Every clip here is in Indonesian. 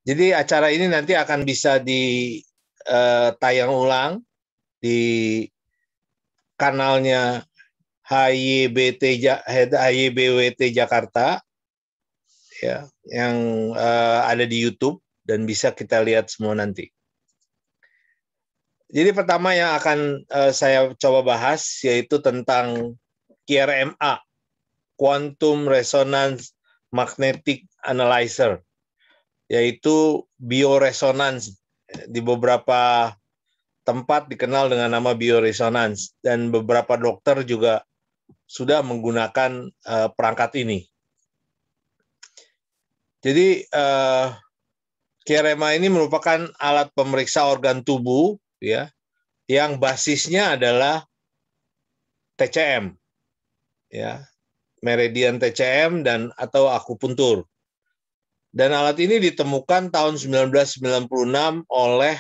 Jadi acara ini nanti akan bisa ditayang ulang di kanalnya HYBWT Jakarta, ya, yang ada di YouTube dan bisa kita lihat semua nanti. Jadi pertama yang akan saya coba bahas yaitu tentang QRMA, Quantum Resonance Magnetic Analyzer, yaitu bioresonans. Di beberapa tempat dikenal dengan nama bioresonans dan beberapa dokter juga sudah menggunakan perangkat ini. Jadi QRMA ini merupakan alat pemeriksa organ tubuh, ya, yang basisnya adalah TCM, ya, meridian TCM dan atau akupuntur. Dan alat ini ditemukan tahun 1996 oleh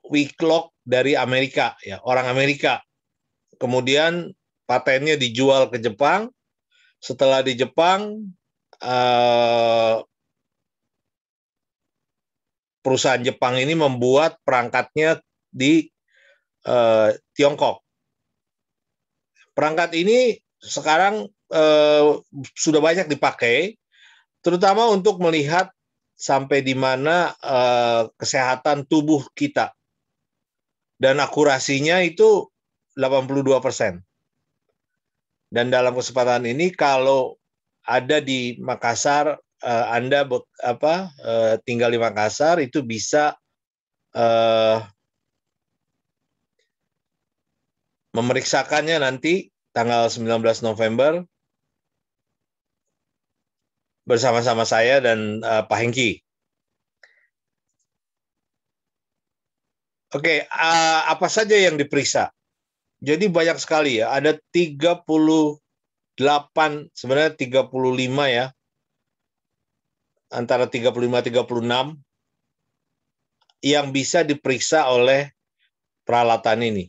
Whitlock dari Amerika, ya, orang Amerika. Kemudian patennya dijual ke Jepang. Setelah di Jepang, perusahaan Jepang ini membuat perangkatnya di Tiongkok. Perangkat ini sekarang sudah banyak dipakai, terutama untuk melihat sampai di mana kesehatan tubuh kita. Dan akurasinya itu 82%. Dan dalam kesempatan ini kalau ada di Makassar, Anda tinggal di Makassar, itu bisa memeriksakannya nanti tanggal 19 November bersama-sama saya dan Pak Hengki. Oke, apa saja yang diperiksa? Jadi banyak sekali ya, ada 38, sebenarnya 35 ya, antara 35-36 yang bisa diperiksa oleh peralatan ini.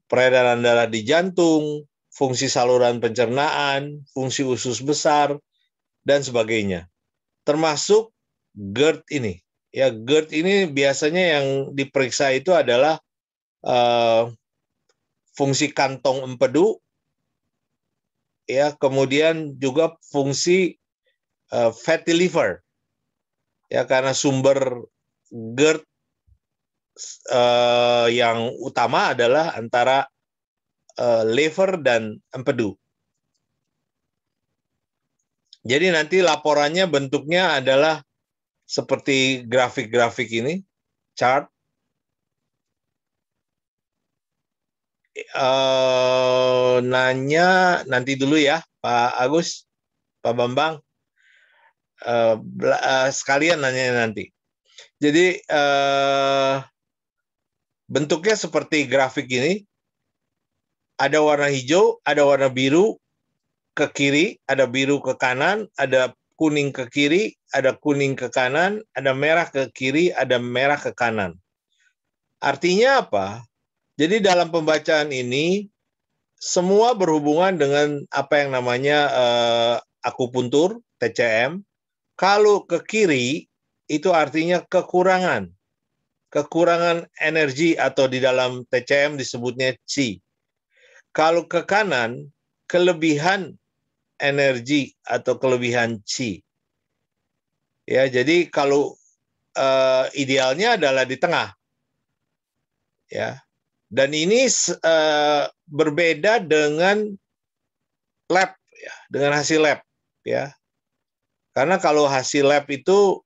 Peredaran darah di jantung, fungsi saluran pencernaan, fungsi usus besar, dan sebagainya. Termasuk GERD ini. Ya, GERD ini biasanya yang diperiksa itu adalah fungsi kantong empedu, ya, kemudian juga fungsi fatty liver, ya, karena sumber GERD yang utama adalah antara liver dan empedu. Jadi nanti laporannya bentuknya adalah seperti grafik-grafik ini, chart. Nanya nanti dulu ya, Pak Agus, Pak Bambang, sekalian nanya nanti. Jadi bentuknya seperti grafik ini, ada warna hijau, ada warna biru ke kiri, ada biru ke kanan, ada kuning ke kiri, ada kuning ke kanan, ada merah ke kiri, ada merah ke kanan. Artinya apa? Jadi dalam pembacaan ini semua berhubungan dengan apa yang namanya akupuntur, TCM. Kalau ke kiri itu artinya kekurangan energi atau di dalam TCM disebutnya Qi. Kalau ke kanan, kelebihan energi atau kelebihan Qi. Ya, jadi kalau idealnya adalah di tengah. Ya. Dan ini berbeda dengan lab, ya, dengan hasil lab, ya. Karena kalau hasil lab itu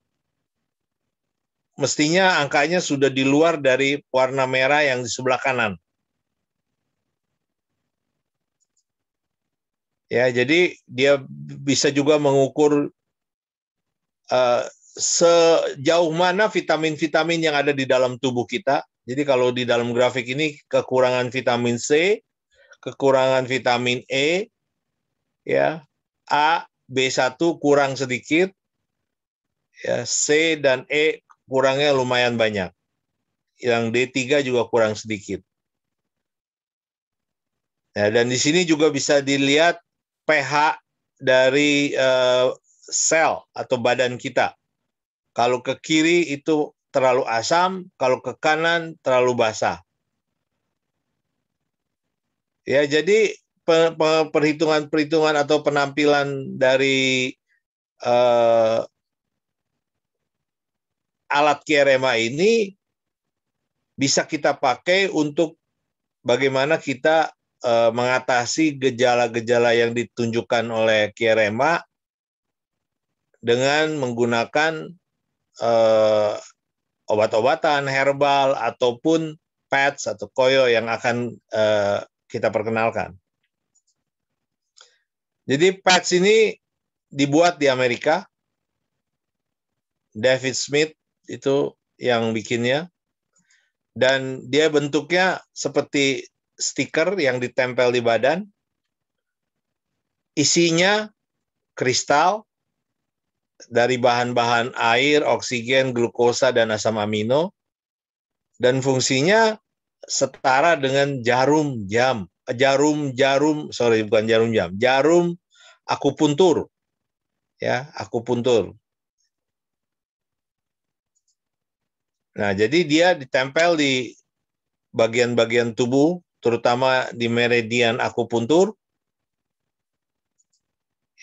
mestinya angkanya sudah di luar dari warna merah yang di sebelah kanan. Ya, jadi dia bisa juga mengukur sejauh mana vitamin-vitamin yang ada di dalam tubuh kita. Jadi kalau di dalam grafik ini kekurangan vitamin C, kekurangan vitamin E, ya, A, B1 kurang sedikit, ya, C dan E kurangnya lumayan banyak. Yang D3 juga kurang sedikit. Ya, dan di sini juga bisa dilihat pH dari sel atau badan kita. Kalau ke kiri itu terlalu asam, kalau ke kanan terlalu basah. Ya, jadi perhitungan-perhitungan atau penampilan dari alat QRMA ini bisa kita pakai untuk bagaimana kita mengatasi gejala-gejala yang ditunjukkan oleh QRMA dengan menggunakan obat-obatan herbal ataupun pads atau koyo yang akan kita perkenalkan. Jadi pads ini dibuat di Amerika. David Smith itu yang bikinnya. Dan dia bentuknya seperti stiker yang ditempel di badan. Isinya kristal dari bahan-bahan air, oksigen, glukosa, dan asam amino. Dan fungsinya setara dengan jarum akupuntur. Ya, akupuntur. Nah, jadi dia ditempel di bagian-bagian tubuh, terutama di meridian akupuntur.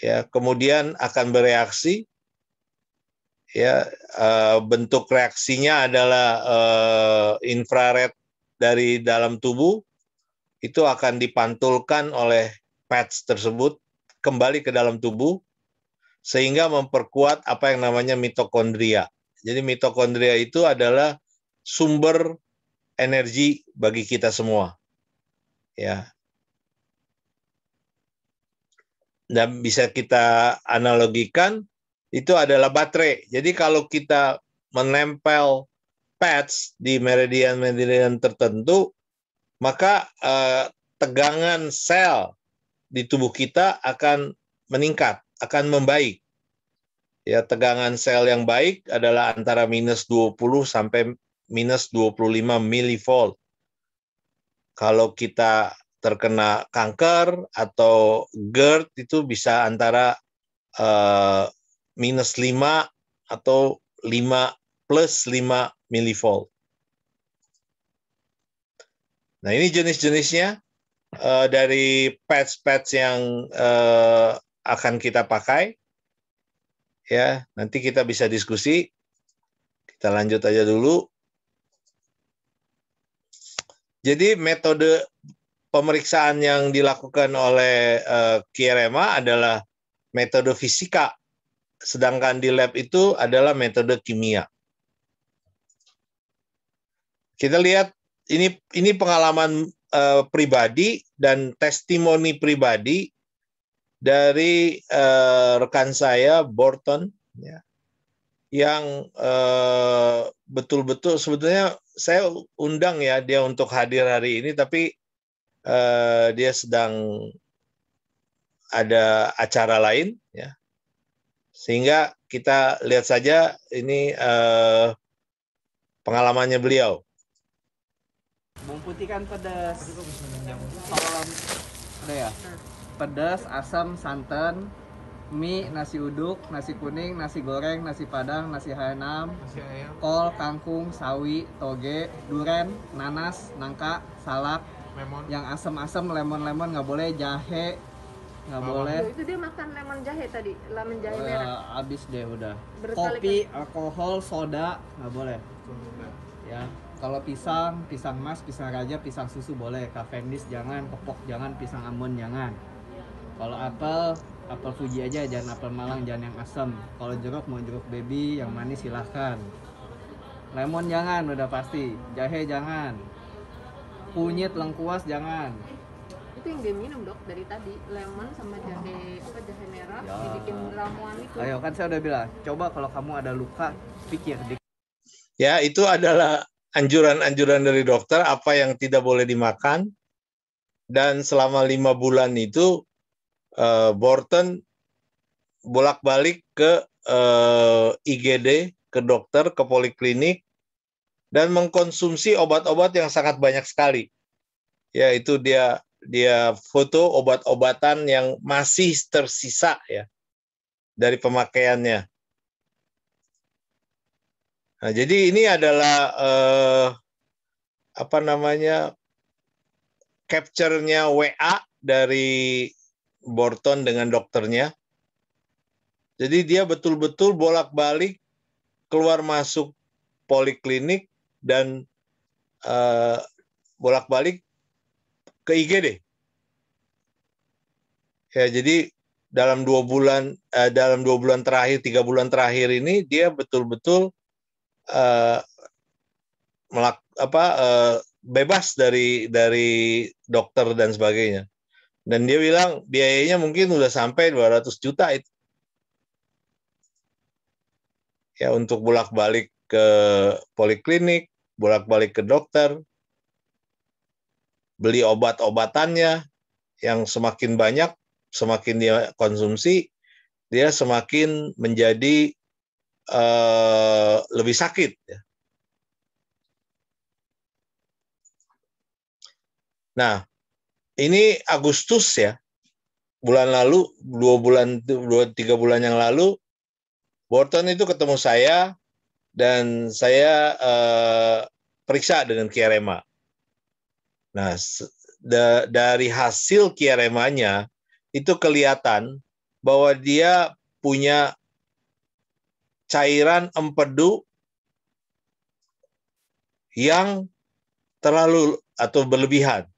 Ya, kemudian akan bereaksi. Ya, bentuk reaksinya adalah infrared dari dalam tubuh. Itu akan dipantulkan oleh pads tersebut kembali ke dalam tubuh sehingga memperkuat apa yang namanya mitokondria. Jadi mitokondria itu adalah sumber energi bagi kita semua. Ya. Dan bisa kita analogikan itu adalah baterai. Jadi kalau kita menempel pads di meridian-meridian tertentu, maka tegangan sel di tubuh kita akan meningkat, akan membaik. Ya, tegangan sel yang baik adalah antara minus 20 sampai minus 25 milivolt. Kalau kita terkena kanker atau GERD itu bisa antara minus 5 atau 5 plus 5 milivolt. Nah, ini jenis-jenisnya dari pads-pads yang akan kita pakai. Ya, nanti kita bisa diskusi. Kita lanjut aja dulu. Jadi metode pemeriksaan yang dilakukan oleh QRMA adalah metode fisika, sedangkan di lab itu adalah metode kimia. Kita lihat ini pengalaman pribadi dan testimoni pribadi dari rekan saya Borton, ya, yang betul-betul sebetulnya saya undang ya dia untuk hadir hari ini, tapi dia sedang ada acara lain, ya, sehingga kita lihat saja ini pengalamannya beliau. Bawang putih kan pedas. Kalau ada ya? Pedas, asam, santan, mie, nasi uduk, nasi kuning, nasi goreng, nasi padang, nasi H6, kol, kangkung, sawi, toge, duren, nanas, nangka, salak, lemon. Yang asam-asam, lemon-lemon nggak boleh, jahe nggak boleh. Itu dia makan lemon jahe tadi, lemon jahe merah. Abis deh udah. Kopi, alkohol, soda nggak boleh. Ya. Kalau pisang, pisang mas, pisang raja, pisang susu boleh. Cavendish jangan, kepok jangan, pisang Ambon jangan. Kalau apel Fuji aja, jangan apel Malang, jangan yang asam. Kalau jeruk mau jeruk baby yang manis silahkan. Lemon jangan, udah pasti. Jahe jangan. Kunyit, lengkuas jangan. Itu yang dia minum dok dari tadi, lemon sama jahe jahe merah ya. Dibikin ramuan itu. Ayo kan saya udah bilang, coba kalau kamu ada luka pikir. Ya, itu adalah anjuran-anjuran dari dokter apa yang tidak boleh dimakan. Dan selama 5 bulan itu Borton bolak-balik ke IGD, ke dokter, ke poliklinik, dan mengkonsumsi obat-obat yang sangat banyak sekali. Yaitu dia foto obat-obatan yang masih tersisa, ya, dari pemakaiannya. Nah, jadi ini adalah apa namanya, capture-nya WA dari Borton dengan dokternya. Jadi dia betul-betul bolak-balik keluar masuk poliklinik dan bolak-balik ke IGD. Ya, jadi dalam 2 bulan, dalam 2 bulan terakhir, 3 bulan terakhir ini dia betul-betul bebas dari dokter dan sebagainya. Dan dia bilang biayanya mungkin udah sampai 200 juta itu. Ya, untuk bolak-balik ke poliklinik, bolak-balik ke dokter, beli obat-obatannya yang semakin banyak, semakin dia konsumsi, dia semakin menjadi lebih sakit. Nah, ini Agustus ya, bulan lalu, 2-3 bulan yang lalu, Borton itu ketemu saya dan saya periksa dengan Kiarema. Nah, dari hasil Kiaremanya itu kelihatan bahwa dia punya cairan empedu yang terlalu atau berlebihan.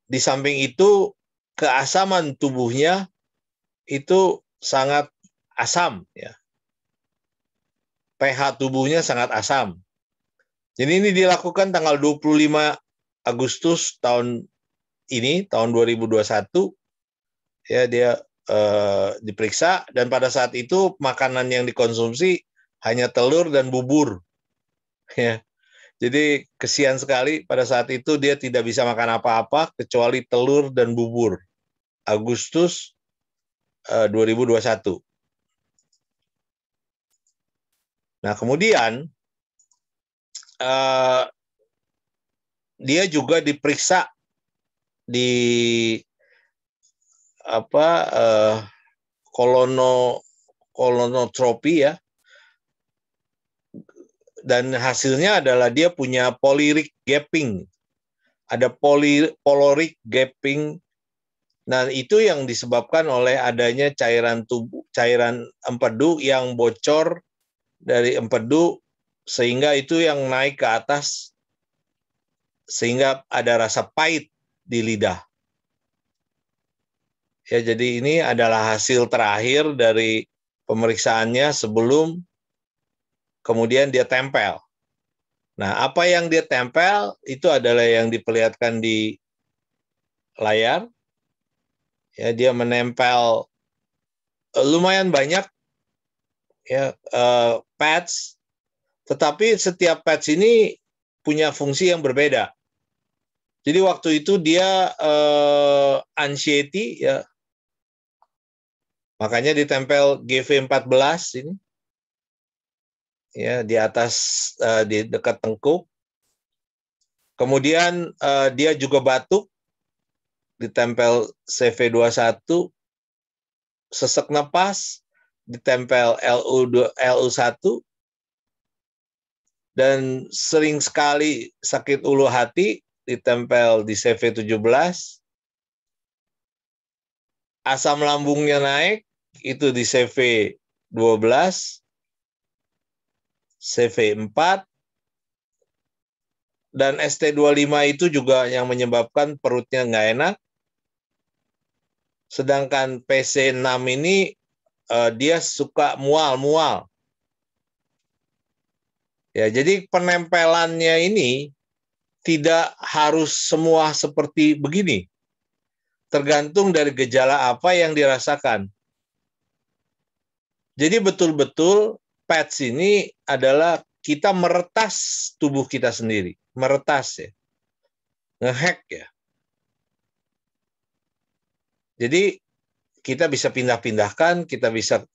Di samping itu, keasaman tubuhnya itu sangat asam, ya. pH tubuhnya sangat asam. Jadi ini dilakukan tanggal 25 Agustus tahun ini, tahun 2021. Ya, dia diperiksa dan pada saat itu makanan yang dikonsumsi hanya telur dan bubur. Ya. Jadi kesian sekali pada saat itu dia tidak bisa makan apa-apa kecuali telur dan bubur. Agustus 2021. Nah, kemudian dia juga diperiksa di kolonotropi ya, dan hasilnya adalah dia punya polaric gapping. Ada polaric gapping. Nah, itu yang disebabkan oleh adanya cairan empedu yang bocor dari empedu, sehingga itu yang naik ke atas, sehingga ada rasa pahit di lidah. Ya, jadi ini adalah hasil terakhir dari pemeriksaannya sebelum kemudian dia tempel. Nah, apa yang dia tempel itu adalah yang diperlihatkan di layar. Ya, dia menempel lumayan banyak ya pads, tetapi setiap pads ini punya fungsi yang berbeda. Jadi waktu itu dia anxiety ya, makanya ditempel GV14 ini ya, di atas di dekat tengkuk. Kemudian dia juga batuk, ditempel CV21, sesak napas, ditempel LU1, dan sering sekali sakit ulu hati, ditempel di CV17, asam lambungnya naik, itu di CV12, CV4, dan ST25 itu juga yang menyebabkan perutnya nggak enak. Sedangkan PC6 ini dia suka mual-mual. Ya, jadi penempelannya ini tidak harus semua seperti begini. Tergantung dari gejala apa yang dirasakan. Jadi betul-betul pads ini adalah kita meretas tubuh kita sendiri. Meretas ya. Ngehack ya. Jadi kita bisa pindah-pindahkan, kita bisa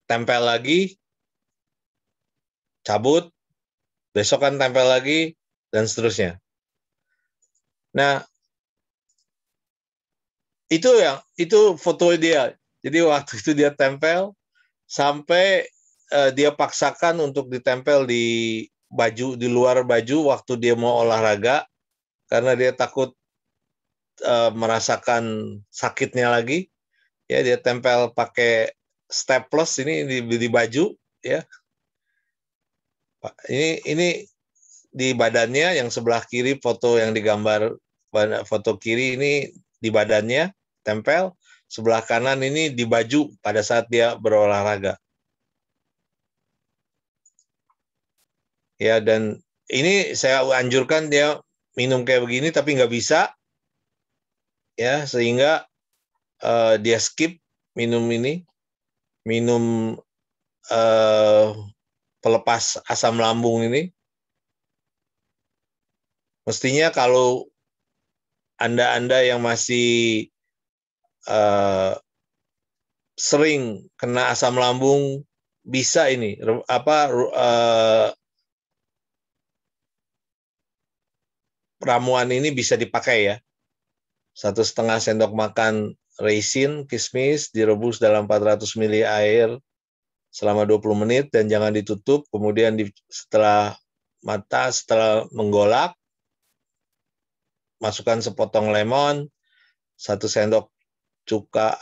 tempel lagi, cabut, besok kan tempel lagi, dan seterusnya. Nah, Itu foto dia. Jadi waktu itu dia tempel sampai dia paksakan untuk ditempel di baju, di luar baju waktu dia mau olahraga karena dia takut merasakan sakitnya lagi. Ya, dia tempel pakai staples ini di baju ya. Ini di badannya, yang sebelah kiri foto yang digambar, foto kiri ini di badannya tempel, sebelah kanan ini di baju pada saat dia berolahraga. Ya, dan ini saya anjurkan dia minum kayak begini, tapi nggak bisa, ya, sehingga dia skip minum ini, minum pelepas asam lambung ini. Mestinya kalau Anda yang masih sering kena asam lambung, bisa ini ramuan ini bisa dipakai ya. 1,5 sendok makan raisin, kismis, direbus dalam 400 ml air selama 20 menit dan jangan ditutup. Kemudian setelah menggolak, masukkan sepotong lemon, 1 sendok cuka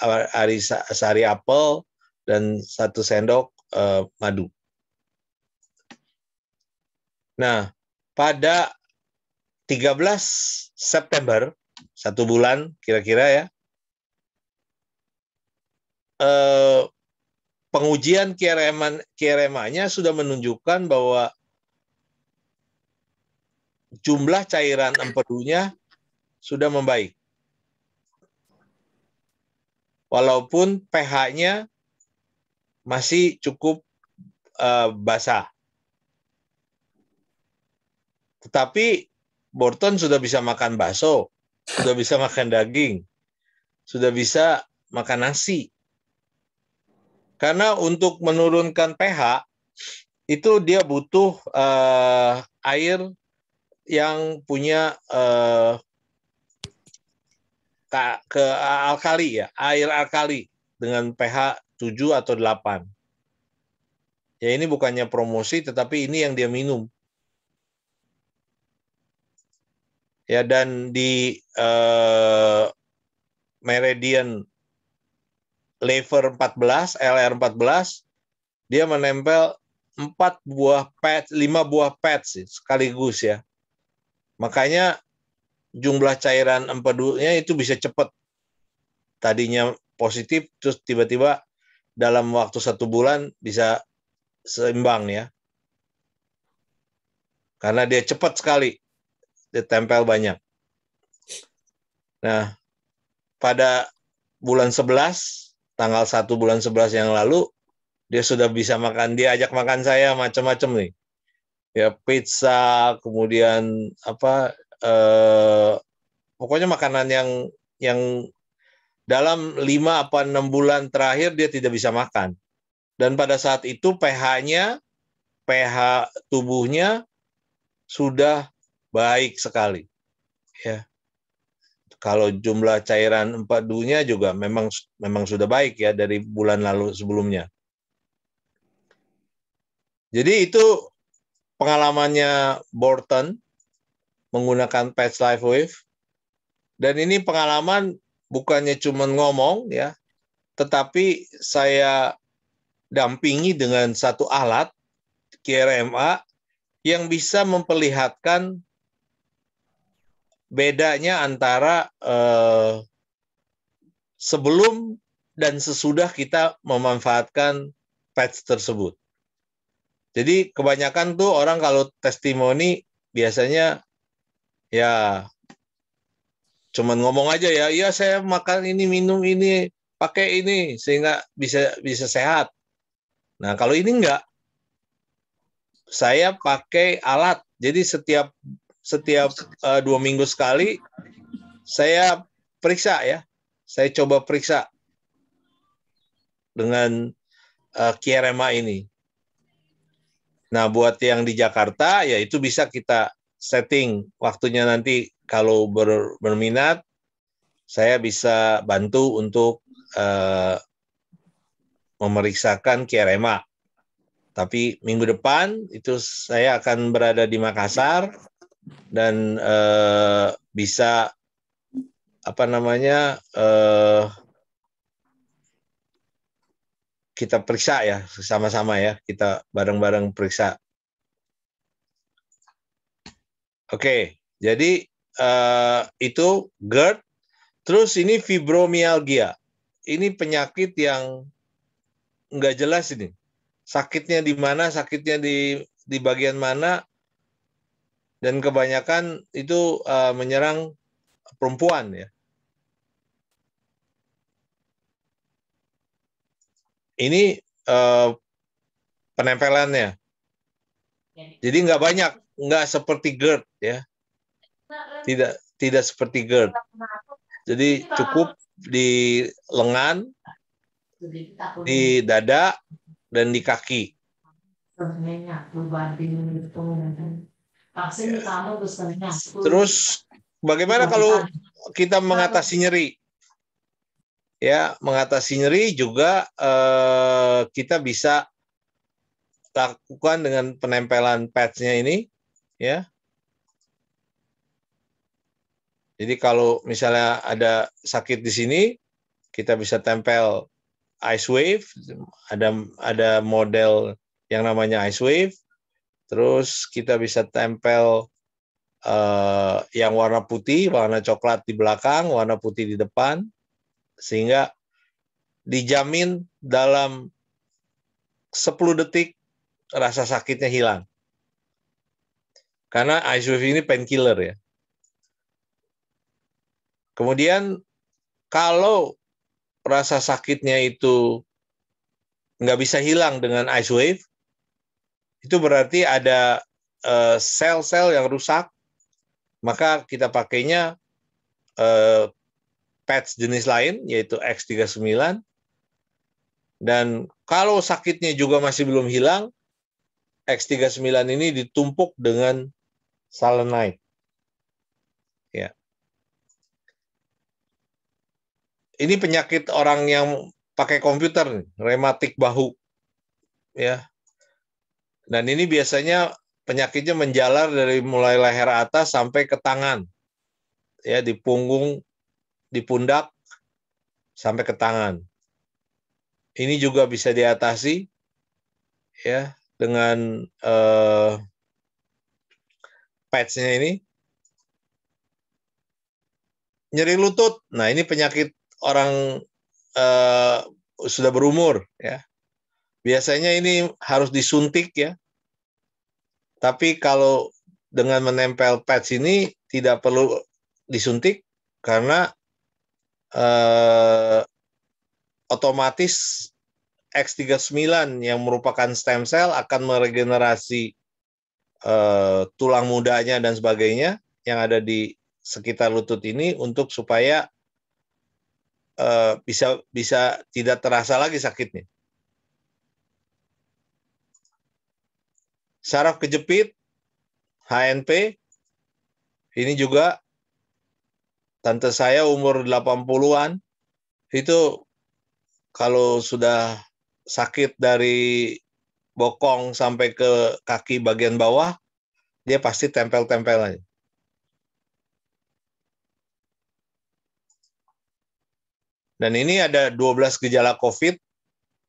sari apel, dan 1 sendok madu. Nah, pada 13 September, 1 bulan kira-kira ya, pengujian QRMA-nya sudah menunjukkan bahwa jumlah cairan empedunya sudah membaik. Walaupun pH-nya masih cukup basah. Tetapi Borton sudah bisa makan bakso, sudah bisa makan daging, sudah bisa makan nasi. Karena untuk menurunkan pH, itu dia butuh air yang punya alkali ya, air alkali dengan pH 7 atau 8. Ya, ini bukannya promosi, tetapi ini yang dia minum. Ya, dan di Meridian Lever 14, LR14, dia menempel 5 buah pads sekaligus ya. Makanya jumlah cairan empedunya itu bisa cepat. Tadinya positif, terus tiba-tiba dalam waktu 1 bulan bisa seimbang ya. Karena dia cepat sekali, ditempel banyak. Nah, pada bulan 11, tanggal 1 bulan 11 yang lalu, dia sudah bisa makan, dia ajak makan saya macam-macam nih. Ya, pizza, kemudian pokoknya makanan yang dalam 5 apa 6 bulan terakhir dia tidak bisa makan. Dan pada saat itu pH tubuhnya sudah baik sekali. Ya. Kalau jumlah cairan empedunya juga memang sudah baik ya dari bulan lalu sebelumnya. Jadi itu pengalamannya Borton menggunakan Patch Life Wave. Dan ini pengalaman bukannya cuma ngomong ya, tetapi saya dampingi dengan satu alat QRMA yang bisa memperlihatkan bedanya antara sebelum dan sesudah kita memanfaatkan patch tersebut. Jadi kebanyakan tuh orang kalau testimoni biasanya ya cuman ngomong aja ya, iya saya makan ini, minum ini, pakai ini sehingga bisa sehat. Nah, kalau ini enggak. Saya pakai alat. Jadi setiap 2 minggu sekali saya periksa ya. Saya coba periksa dengan QRMA ini. Nah, buat yang di Jakarta ya itu bisa kita setting waktunya nanti kalau berminat saya bisa bantu untuk memeriksakan QRMA. Tapi minggu depan itu saya akan berada di Makassar dan bisa kita periksa ya sama-sama ya, kita bareng-bareng periksa. Oke, jadi itu GERD. Terus ini fibromialgia. Ini penyakit yang nggak jelas ini. Sakitnya di mana, sakitnya di bagian mana, dan kebanyakan itu menyerang perempuan ya. Ini penempelannya. Jadi nggak banyak, nggak seperti GERD ya. Tidak seperti GERD. Jadi cukup di lengan, di dada, dan di kaki. Terus bagaimana kalau kita mengatasi nyeri? Ya, mengatasi nyeri juga kita bisa lakukan dengan penempelan pads-nya ini, ya. Jadi kalau misalnya ada sakit di sini, kita bisa tempel Ice Wave, ada model yang namanya Ice Wave. Terus kita bisa tempel yang warna putih, warna coklat di belakang, warna putih di depan, sehingga dijamin dalam 10 detik rasa sakitnya hilang. Karena Ice Wave ini painkiller ya. Kemudian kalau rasa sakitnya itu nggak bisa hilang dengan Ice Wave, itu berarti ada sel-sel yang rusak, maka kita pakainya patch jenis lain, yaitu X39. Dan kalau sakitnya juga masih belum hilang, X39 ini ditumpuk dengan selenite. Ya. Ini penyakit orang yang pakai komputer, rematik bahu. Ya. Dan ini biasanya penyakitnya menjalar dari mulai leher atas sampai ke tangan. Ya, di punggung, di pundak, sampai ke tangan. Ini juga bisa diatasi ya dengan patch-nya ini. Nyeri lutut, nah ini penyakit orang sudah berumur ya. Biasanya ini harus disuntik ya. Tapi kalau dengan menempel patch ini tidak perlu disuntik karena otomatis X39 yang merupakan stem cell akan meregenerasi tulang mudanya dan sebagainya yang ada di sekitar lutut ini untuk supaya bisa tidak terasa lagi sakitnya. Saraf kejepit, HNP, ini juga tante saya umur 80-an, itu kalau sudah sakit dari bokong sampai ke kaki bagian bawah, dia pasti tempel-tempel aja. Dan ini ada 12 gejala COVID,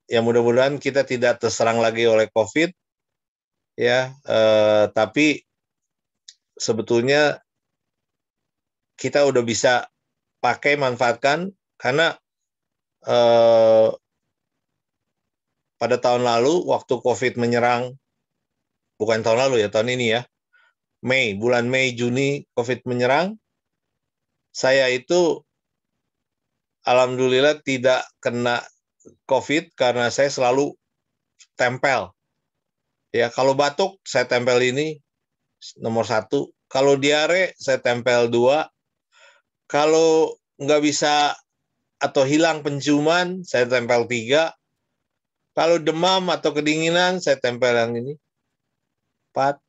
yang mudah-mudahan kita tidak terserang lagi oleh COVID, ya. Tapi sebetulnya kita udah bisa pakai, manfaatkan, karena pada tahun lalu waktu COVID menyerang, bukan tahun lalu ya, tahun ini ya, bulan Mei, Juni COVID menyerang, saya itu alhamdulillah tidak kena COVID karena saya selalu tempel. Ya, kalau batuk saya tempel ini nomor 1, kalau diare saya tempel 2, kalau nggak bisa atau hilang penciuman saya tempel 3, kalau demam atau kedinginan saya tempel yang ini 4,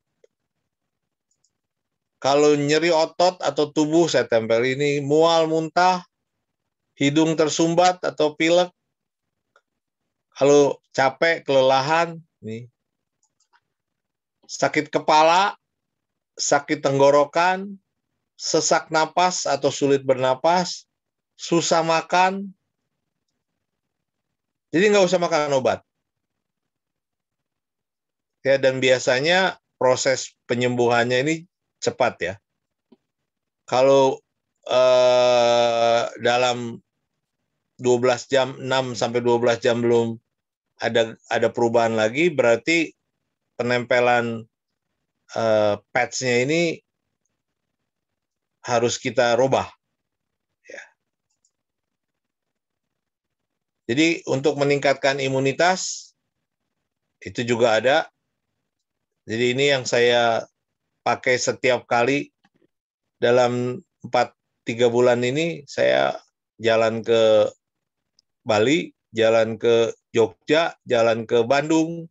kalau nyeri otot atau tubuh saya tempel ini, mual muntah hidung tersumbat atau pilek, kalau capek, kelelahan, nih. Sakit kepala, sakit tenggorokan, sesak napas atau sulit bernapas, susah makan. Jadi nggak usah makan obat. Ya, dan biasanya proses penyembuhannya ini cepat ya. Kalau dalam 12 jam, 6 sampai 12 jam belum ada perubahan lagi, berarti penempelan patch-nya ini harus kita rubah. Ya. Jadi untuk meningkatkan imunitas, itu juga ada. Jadi ini yang saya pakai setiap kali dalam 3 bulan ini, saya jalan ke Bali, jalan ke Jogja, jalan ke Bandung,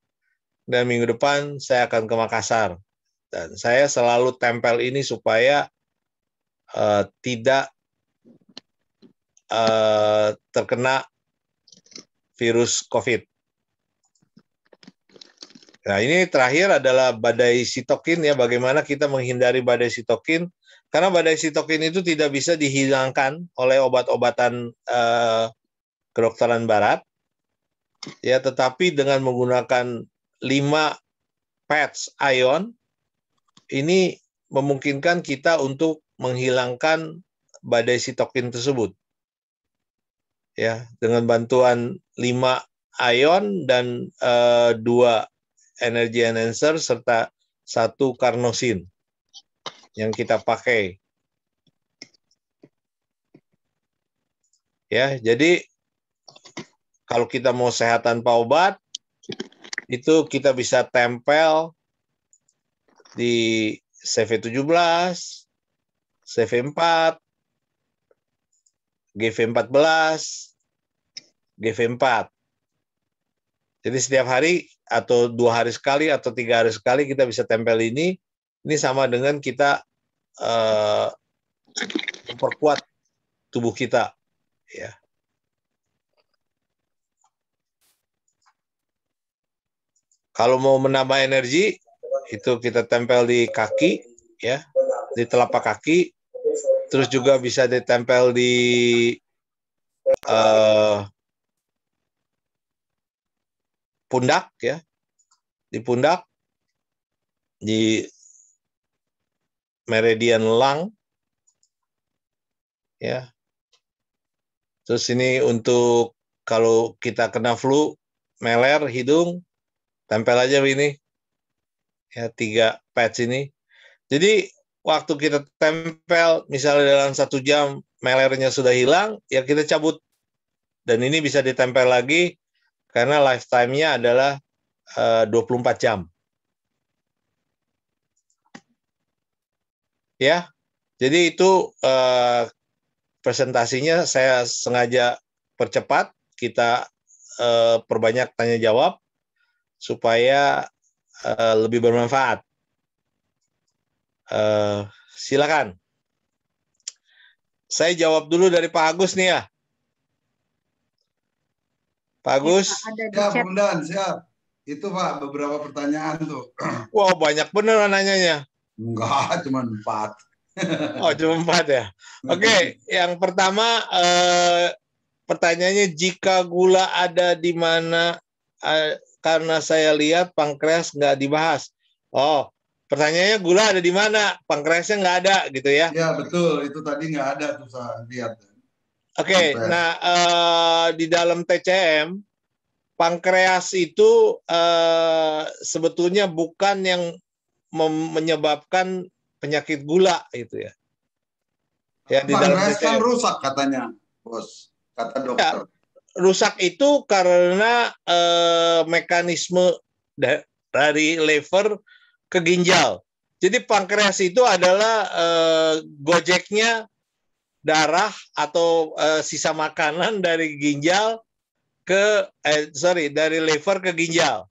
dan minggu depan saya akan ke Makassar. Dan saya selalu tempel ini supaya tidak terkena virus COVID. Nah, ini terakhir adalah badai sitokin ya, bagaimana kita menghindari badai sitokin, karena badai sitokin itu tidak bisa dihilangkan oleh obat-obatan kedokteran barat, ya, tetapi dengan menggunakan 5 patch ion, ini memungkinkan kita untuk menghilangkan badai sitokin tersebut. Ya, dengan bantuan 5 ion dan 2 energy enhancer serta 1 carnosin yang kita pakai. Ya, jadi kalau kita mau sehat tanpa obat, itu kita bisa tempel di CV17, CV4, GV14, GV4. Jadi setiap hari atau 2 hari sekali atau 3 hari sekali kita bisa tempel ini. Ini sama dengan kita memperkuat tubuh kita. Ya. Kalau mau menambah energi, itu kita tempel di kaki, ya, di telapak kaki. Terus juga bisa ditempel di pundak, ya, di pundak, di meridian lung, ya. Terus ini untuk kalau kita kena flu, meler, hidung, tempel aja ini, ya, 3 patch ini. Jadi waktu kita tempel, misalnya dalam 1 jam melernya sudah hilang, ya kita cabut. Dan ini bisa ditempel lagi karena lifetime-nya adalah 24 jam. Ya, jadi itu presentasinya saya sengaja percepat, kita perbanyak tanya jawab supaya lebih bermanfaat. Silakan. Saya jawab dulu dari Pak Agus nih ya. Pak Agus. Ya, Bung Dan, siap. Itu Pak, beberapa pertanyaan tuh. Wow, banyak bener nanyanya. Enggak, cuma 4. Oh, cuma 4 ya. Oke, yang pertama pertanyaannya, jika gula ada di mana, karena saya lihat pankreas nggak dibahas. Oh, pertanyaannya gula ada di mana, pankreasnya nggak ada gitu ya? Ya, betul. Itu tadi nggak ada tuh saya lihat. Oke, nah di dalam TCM, pankreas itu sebetulnya bukan yang menyebabkan penyakit gula itu ya. Ya, di dalam pankreas kan rusak katanya, Bos. Kata dokter. Ya, rusak itu karena mekanisme dari lever ke ginjal. Jadi pankreas itu adalah gojeknya darah atau sisa makanan dari ginjal dari lever ke ginjal.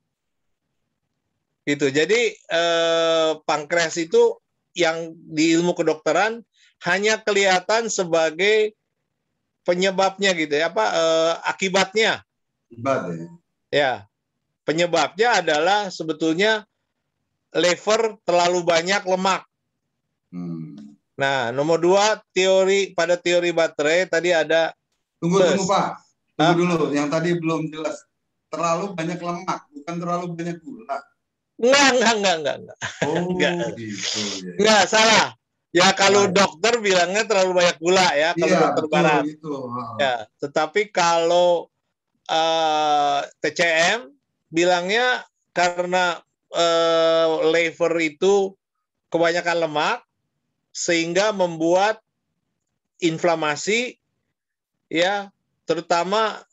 Gitu. Jadi pankreas itu yang di ilmu kedokteran hanya kelihatan sebagai penyebabnya gitu ya, akibatnya. Akibat ya. Ya, penyebabnya adalah sebetulnya lever terlalu banyak lemak. Nah, nomor 2 pada teori baterai tadi ada Tunggu plus. Pak, tunggu dulu. Yang tadi belum jelas. Terlalu banyak lemak, bukan terlalu banyak gula. Enggak. Oh, Enggak. gitu ya. Enggak, salah. Ya kalau dokter bilangnya terlalu banyak gula ya, kalau Iya, dokter betul, barat. gitu. Ya, tetapi kalau TCM bilangnya karena lever itu kebanyakan lemak sehingga membuat inflamasi, ya, terutama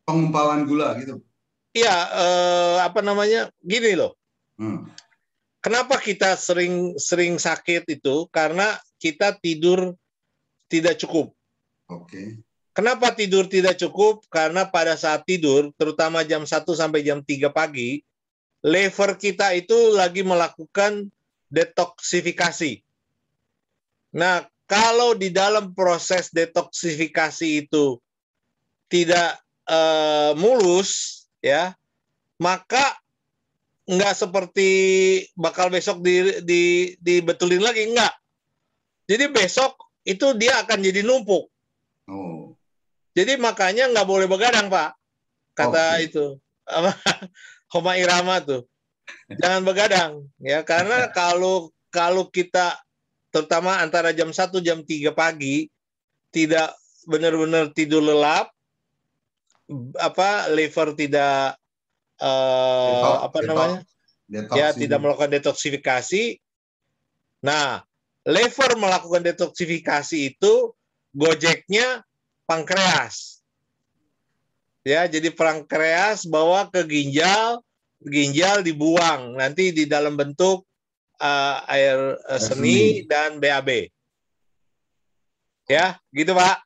Pengumpalan gula gitu. Iya, gini loh. Kenapa kita sering sakit itu? Karena kita tidur tidak cukup. Oke. Kenapa tidur tidak cukup? Karena pada saat tidur, terutama jam 1 sampai jam 3 pagi, lever kita itu lagi melakukan detoksifikasi. Nah, kalau di dalam proses detoksifikasi itu tidak mulus, ya, maka nggak seperti bakal besok dibetulin lagi, enggak. Jadi besok itu dia akan jadi numpuk. Oh. Jadi makanya nggak boleh begadang, Pak. Kata itu Homa Irama tuh. Jangan begadang, ya, karena kalau kita terutama antara jam 1 jam 3 pagi tidak benar-benar tidur lelap, lever tidak tidak melakukan detoksifikasi. Nah, lever melakukan detoksifikasi itu gojeknya pankreas. Ya, jadi pankreas bawa ke ginjal dibuang nanti di dalam bentuk air seni dan BAB. Ya, gitu Pak.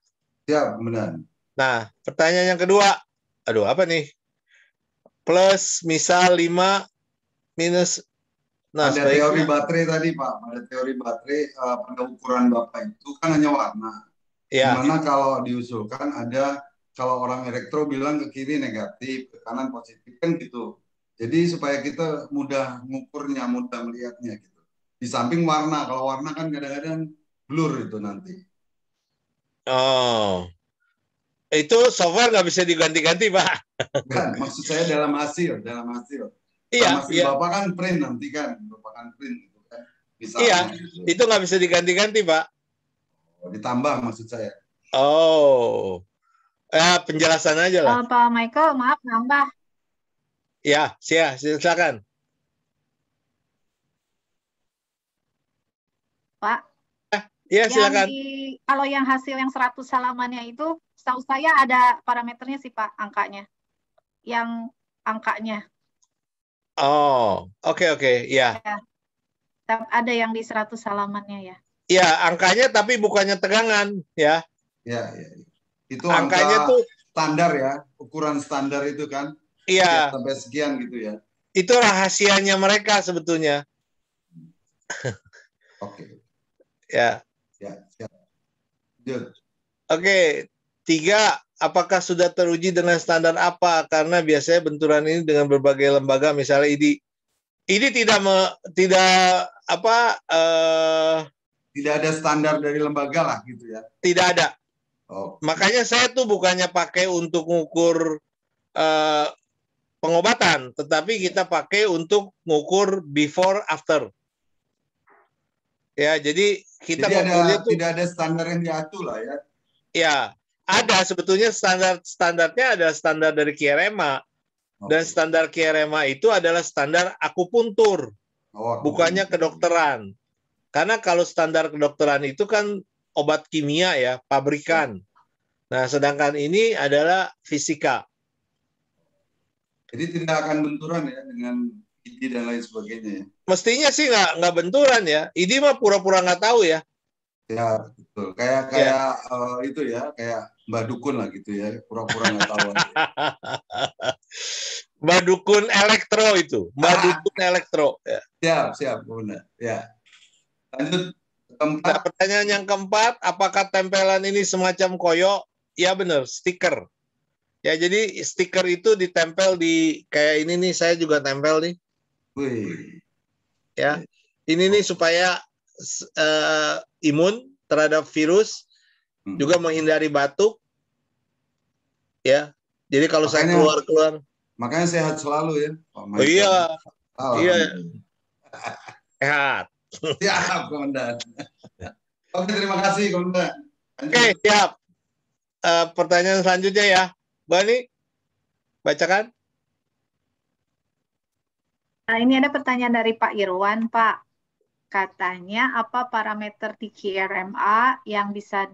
Ya, benar. Nah, pertanyaan yang kedua. Aduh, apa nih? Plus misal 5 minus. Nah, ada teori baterai tadi Pak. Pada teori baterai pada ukuran Bapak itu kan hanya warna. Ya. Dimana kalau diusulkan ada, kalau orang elektro bilang ke kiri negatif, ke kanan positif, kan gitu. Jadi supaya kita mudah mengukurnya, mudah melihatnya gitu. Di samping warna, kalau warna kan kadang-kadang blur itu nanti. Oh, itu software nggak bisa diganti-ganti Pak. Kan, maksud saya dalam hasil. Iya, hasil Bapak kan print nanti kan, Bapak kan print gitu kan. Misalnya, iya, gitu. itu nggak bisa diganti-ganti Pak. Oh, ditambah maksud saya. Oh, penjelasan aja lah. Pak Michael, maaf nambah. Ya, silakan. Pak. Ya, silakan. Kalau yang hasil yang 100 halamannya itu, setahu saya ada parameternya sih Pak, angkanya. Yang angkanya. Oh, oke, ya. Ada yang di 100 halamannya ya. Ya, angkanya tapi bukannya tegangan, ya. Ya. Itu angkanya angka tuh standar ya, ukuran standar itu kan. Iya. Sampai sekian gitu ya. Itu rahasianya mereka sebetulnya. Oke. Ya. Siap. Oke, 3. Apakah sudah teruji dengan standar apa? Karena biasanya benturan ini dengan berbagai lembaga, misalnya IDI. IDI tidak ada standar dari lembaga lah gitu ya. Tidak ada. Oh. Makanya saya tuh bukannya pakai untuk mengukur pengobatan, tetapi kita pakai untuk mengukur before after. Ya, jadi kita tidak ada standar yang diatur lah ya. Ya, ada sebetulnya standarnya adalah standar dari KIREMA. Dan standar KIREMA itu adalah standar akupuntur, bukannya kedokteran. Karena kalau standar kedokteran itu kan obat kimia ya, pabrikan. Nah, sedangkan ini adalah fisika. Jadi tidak akan benturan ya dengan IDI dan lain sebagainya ya? Mestinya sih nggak benturan ya. IDI mah pura-pura nggak tahu ya. Ya, betul. Kayak itu ya, kayak Mbak Dukun lah gitu ya, pura-pura nggak tahu. Mbak Dukun elektro itu, Mbak Dukun elektro. Ya. Siap, benar. Ya. Lanjut Nah, Keempat, pertanyaan yang keempat, apakah tempelan ini semacam koyo? Ya benar, stiker. Ya, jadi stiker itu ditempel di kayak ini nih, saya juga tempel nih, wih, ya. Ini nih supaya imun terhadap virus, juga menghindari batuk, ya. Jadi kalau saya keluar-keluar, makanya sehat selalu ya, Pak oh Michael. iya, iya, Alhamdulillah. sehat. Siap, Komandan. Oke, terima kasih, Komandan. Oke, siap. Pertanyaan selanjutnya ya, Bani, bacakan. Nah, ini ada pertanyaan dari Pak Irwan, Pak. Katanya apa parameter di QRMA yang bisa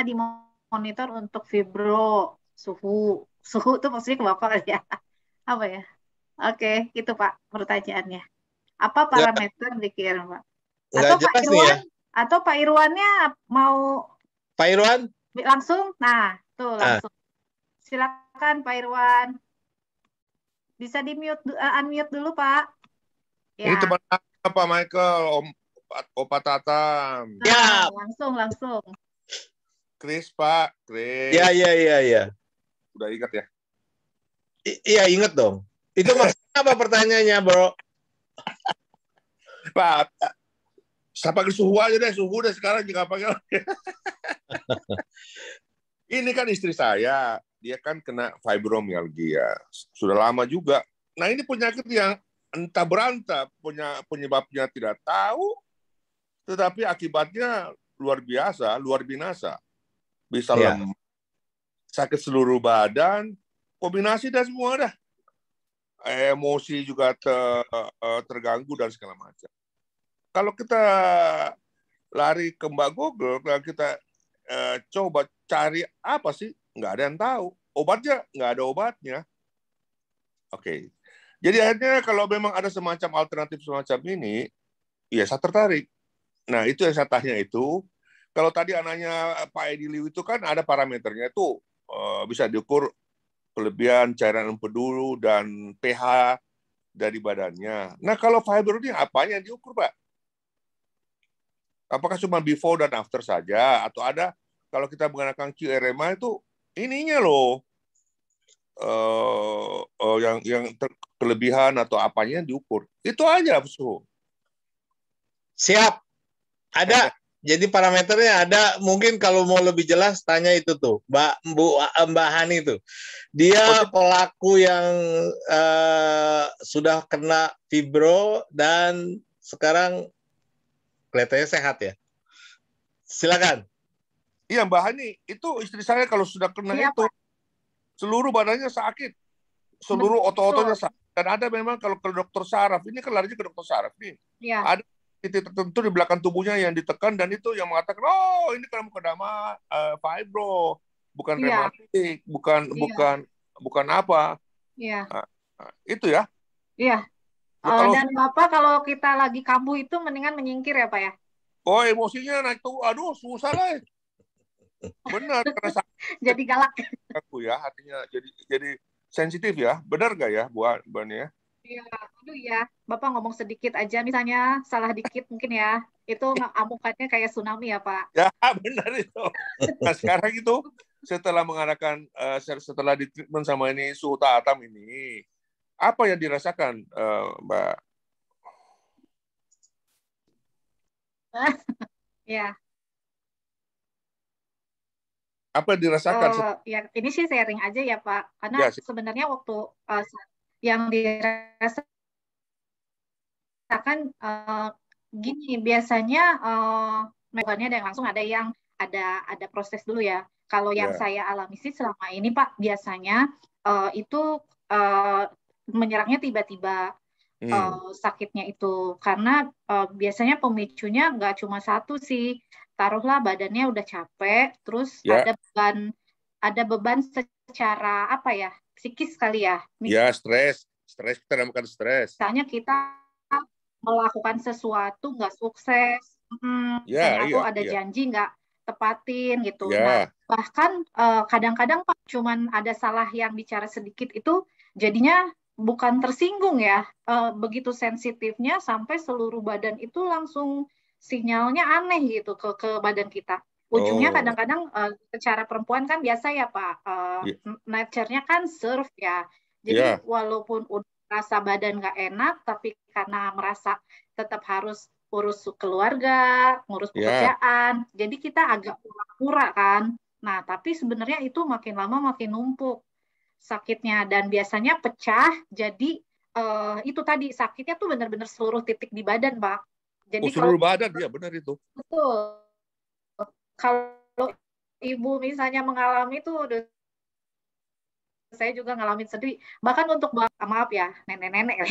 dimonitor untuk fibro, suhu. Suhu itu maksudnya ke Bapak kali ya. Apa ya? Oke, itu Pak pertanyaannya. Apa parameter di QRMA? Atau Pak Jelas nih ya. Irwan, atau Pak Irwannya mau Pak Irwan? langsung? Nah, tuh langsung. Silakan Pak Irwan. Bisa unmute dulu, Pak. Ya. Ini teman Pak Michael, Opa Tatam. Ya. Langsung. Chris, Pak. Chris. Ya. Udah ingat ya? Iya, ingat dong. Itu maksudnya apa pertanyaannya, bro? Pak, saya panggil suhu aja deh. Suhu deh sekarang juga panggil. Ini kan istri saya. Dia kan kena fibromyalgia. Sudah lama juga. Nah, ini penyakit yang entah berantah, penyebabnya tidak tahu, tetapi akibatnya luar biasa, luar binasa. Bisa lemah, sakit seluruh badan, kombinasi dan semua dah. Emosi juga terganggu dan segala macam. Kalau kita lari ke Mbak Google, kalau kita coba cari apa sih, nggak ada yang tahu. Obatnya nggak ada obatnya. Oke. Jadi akhirnya kalau memang ada semacam alternatif semacam ini, ya saya tertarik. Nah, itu yang saya tanya itu. Kalau tadi anaknya Pak Edi Liu itu kan ada parameternya itu bisa diukur kelebihan cairan empedu dan pH dari badannya. Nah, kalau fiber ini apanya yang diukur, Pak? Apakah cuma before dan after saja? Atau ada, kalau kita menggunakan QRMA itu, ininya loh, yang kelebihan atau apanya yang diukur. Itu aja, Suhu. Siap. Ada. Jadi parameternya ada. Mungkin kalau mau lebih jelas, tanya itu tuh. Mbak Hani itu. Dia pelaku yang sudah kena fibro dan sekarang kelihatannya sehat ya. Silakan. Iya, Mbak Hani, itu istri saya kalau sudah kena itu, seluruh badannya sakit. Seluruh otot-ototnya sakit. Dan ada memang kalau ke dokter saraf, ini kan larinya ke dokter saraf nih. Ya. Ada titik tertentu di belakang tubuhnya yang ditekan, dan itu yang mengatakan, oh ini kamu kena fibro, bukan rematik, bukan apa. Iya. Itu ya. Iya. Dan Bapak kalau kita lagi kambuh itu mendingan menyingkir ya Pak ya? Oh, emosinya naik tuh, aduh susah lah. Benar, karena jadi galak. Aku ya, hatinya jadi sensitif ya. Benar nggak ya, Bu Ani ya? Iya, aduh ya. Bapak ngomong sedikit aja, misalnya salah dikit mungkin ya. Itu amukannya kayak tsunami ya Pak? Ya, benar itu. Nah, sekarang itu setelah mengadakan, setelah di treatment sama ini Suhu Tatam ini, apa yang dirasakan, Mbak? Ya. Apa yang dirasakan? Ya, ini sih sharing aja ya Pak, karena sebenarnya waktu yang dirasakan gini, biasanya melakukannya ada yang langsung, ada yang ada proses dulu ya. Kalau yang saya alami sih selama ini Pak, biasanya itu menyerangnya tiba-tiba. Sakitnya itu karena biasanya pemicunya nggak cuma satu sih, taruhlah badannya udah capek, terus ada beban secara apa ya, psikis kali ya. Ya, stres kita namakan stres. Misalnya kita melakukan sesuatu nggak sukses, atau ada janji nggak tepatin gitu. Nah, bahkan kadang-kadang Pak cuman ada salah yang bicara sedikit itu jadinya bukan tersinggung ya, begitu sensitifnya sampai seluruh badan itu langsung sinyalnya aneh gitu ke badan kita. Ujungnya kadang-kadang secara perempuan kan biasa ya Pak, nature-nya kan surf ya. Jadi walaupun udah merasa badan nggak enak, tapi karena merasa tetap harus urus keluarga, ngurus pekerjaan, jadi kita agak pura-pura kan. Nah, tapi sebenarnya itu makin lama makin numpuk sakitnya dan biasanya pecah. Jadi itu tadi sakitnya tuh benar-benar seluruh titik di badan, Pak. Jadi seluruh badan, ya benar itu. Betul. Kalau ibu misalnya mengalami itu, saya juga ngalamin sendiri. Bahkan untuk maaf ya, nenek-nenek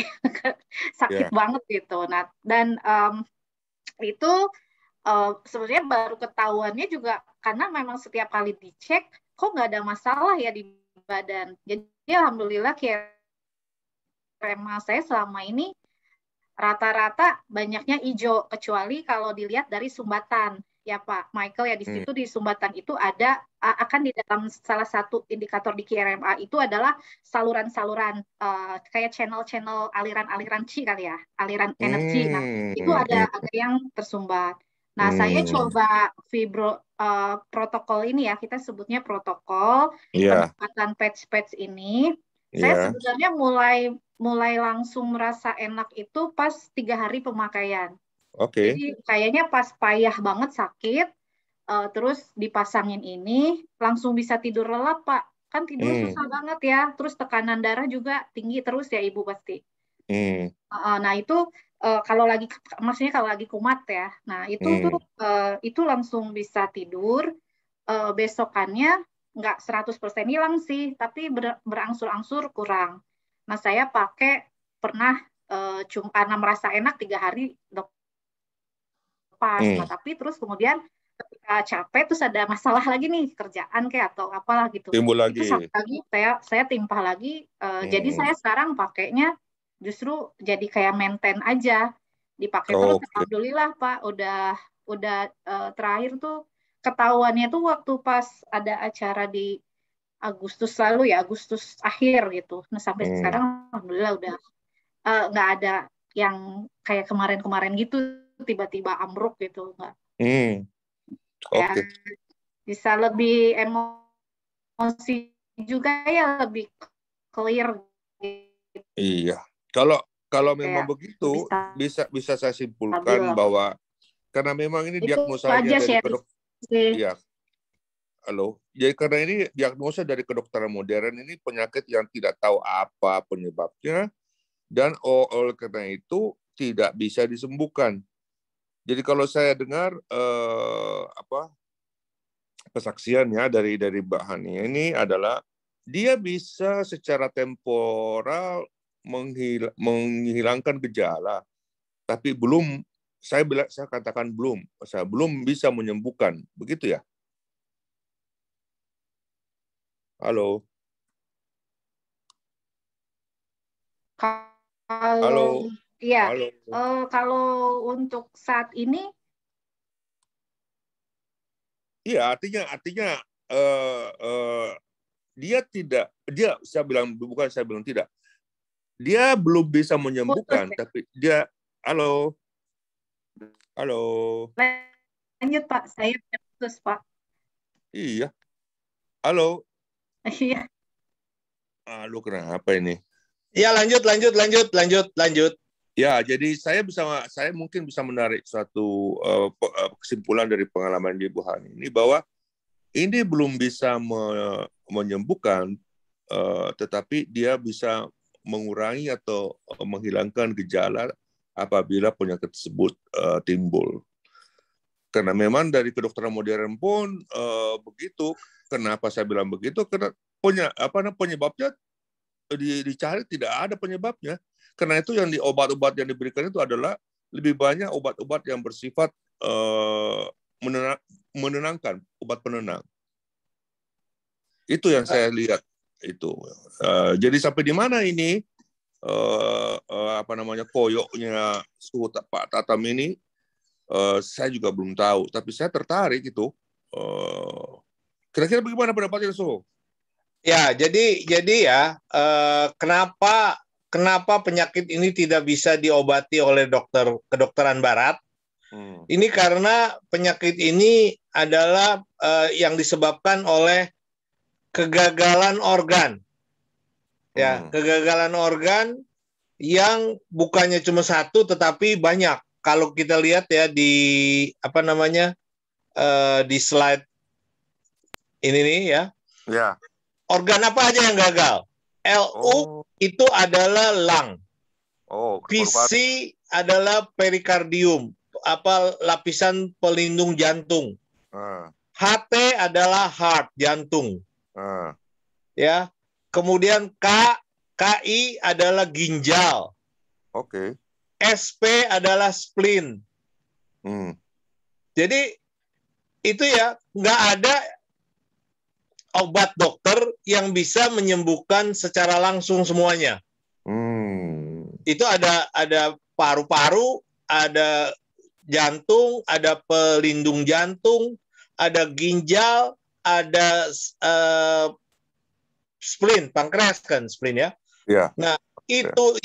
sakit banget gitu. Nah, dan itu sebenarnya baru ketahuannya juga karena memang setiap kali dicek kok nggak ada masalah ya di badan. Jadi alhamdulillah krema saya selama ini rata-rata banyaknya hijau, kecuali kalau dilihat dari sumbatan. Ya Pak Michael ya, di situ di sumbatan itu ada akan di dalam salah satu indikator di KRMA itu adalah saluran-saluran kayak channel-channel aliran-aliran qi kali ya, aliran energi. Nah, itu ada yang tersumbat. Nah, saya coba protokol ini ya, kita sebutnya protokol penempatan patch-patch ini. Saya sebenarnya mulai langsung merasa enak itu pas 3 hari pemakaian. Jadi kayaknya pas payah banget sakit, terus dipasangin ini, langsung bisa tidur lelap, Pak. Kan tidur susah banget ya, terus tekanan darah juga tinggi terus ya Ibu pasti. Nah itu maksudnya kalau lagi kumat ya, nah itu langsung bisa tidur, besokannya nggak 100% hilang sih, tapi berangsur-angsur kurang. Nah saya pernah karena merasa enak 3 hari pas. Nah, tapi terus kemudian ketika capek terus ada masalah lagi nih kerjaan kayak atau apalah gitu. Timbul lagi. Itu satu lagi saya timpah lagi. Jadi saya sekarang pakainya justru jadi kayak maintain aja, dipakai terus. Alhamdulillah Pak, udah terakhir tuh ketahuannya tuh waktu pas ada acara di Agustus lalu ya, Agustus akhir gitu. Nah sampai sekarang alhamdulillah udah nggak ada yang kayak kemarin-kemarin gitu tiba-tiba ambruk gitu, nggak. Bisa lebih emosi juga ya, lebih clear gitu. Iya, kalau memang begitu bisa saya simpulkan bahwa karena memang ini diagnosanya dari jadi karena ini diagnosa dari kedokteran modern, ini penyakit yang tidak tahu apa penyebabnya dan oleh karena itu tidak bisa disembuhkan. Jadi kalau saya dengar kesaksiannya dari Mbak Hani ini adalah dia bisa secara temporal menghilangkan gejala, tapi saya katakan belum bisa menyembuhkan, begitu ya? Halo. Halo. Iya. Kalau untuk saat ini, iya artinya saya bilang tidak. Dia belum bisa menyembuhkan, tapi dia halo. Lanjut Pak, saya putus Pak. Iya. Halo. Iya. Lu kenapa ini? Ya lanjut. Ya, jadi saya mungkin bisa menarik suatu kesimpulan dari pengalaman Ibu Hani ini bahwa ini belum bisa menyembuhkan, tetapi dia bisa mengurangi atau menghilangkan gejala apabila penyakit tersebut timbul. Karena memang dari kedokteran modern pun begitu. Kenapa saya bilang begitu? Karena penyebabnya dicari tidak ada penyebabnya. Karena itu yang obat-obat yang diberikan itu adalah lebih banyak obat-obat yang bersifat menenangkan, obat penenang. Itu yang saya lihat itu. Jadi sampai di mana ini koyoknya suhu Pak Tatam ini, saya juga belum tahu. Tapi saya tertarik itu. Kira-kira bagaimana pendapatnya Suhu? Ya, jadi kenapa penyakit ini tidak bisa diobati oleh kedokteran barat? Ini karena penyakit ini adalah yang disebabkan oleh kegagalan organ. Ya, kegagalan organ yang bukannya cuma satu tetapi banyak. Kalau kita lihat ya di apa namanya di slide ini nih ya. Ya. Organ apa aja yang gagal? LU itu adalah lung. PC adalah perikardium, lapisan pelindung jantung. HT adalah heart, jantung. Ya. Kemudian KI adalah ginjal. SP adalah spleen. Jadi itu ya nggak ada obat dokter yang bisa menyembuhkan secara langsung semuanya. Itu ada paru-paru, ada jantung, ada pelindung jantung, ada ginjal, ada spleen, pankreas kan spleen ya. Nah itu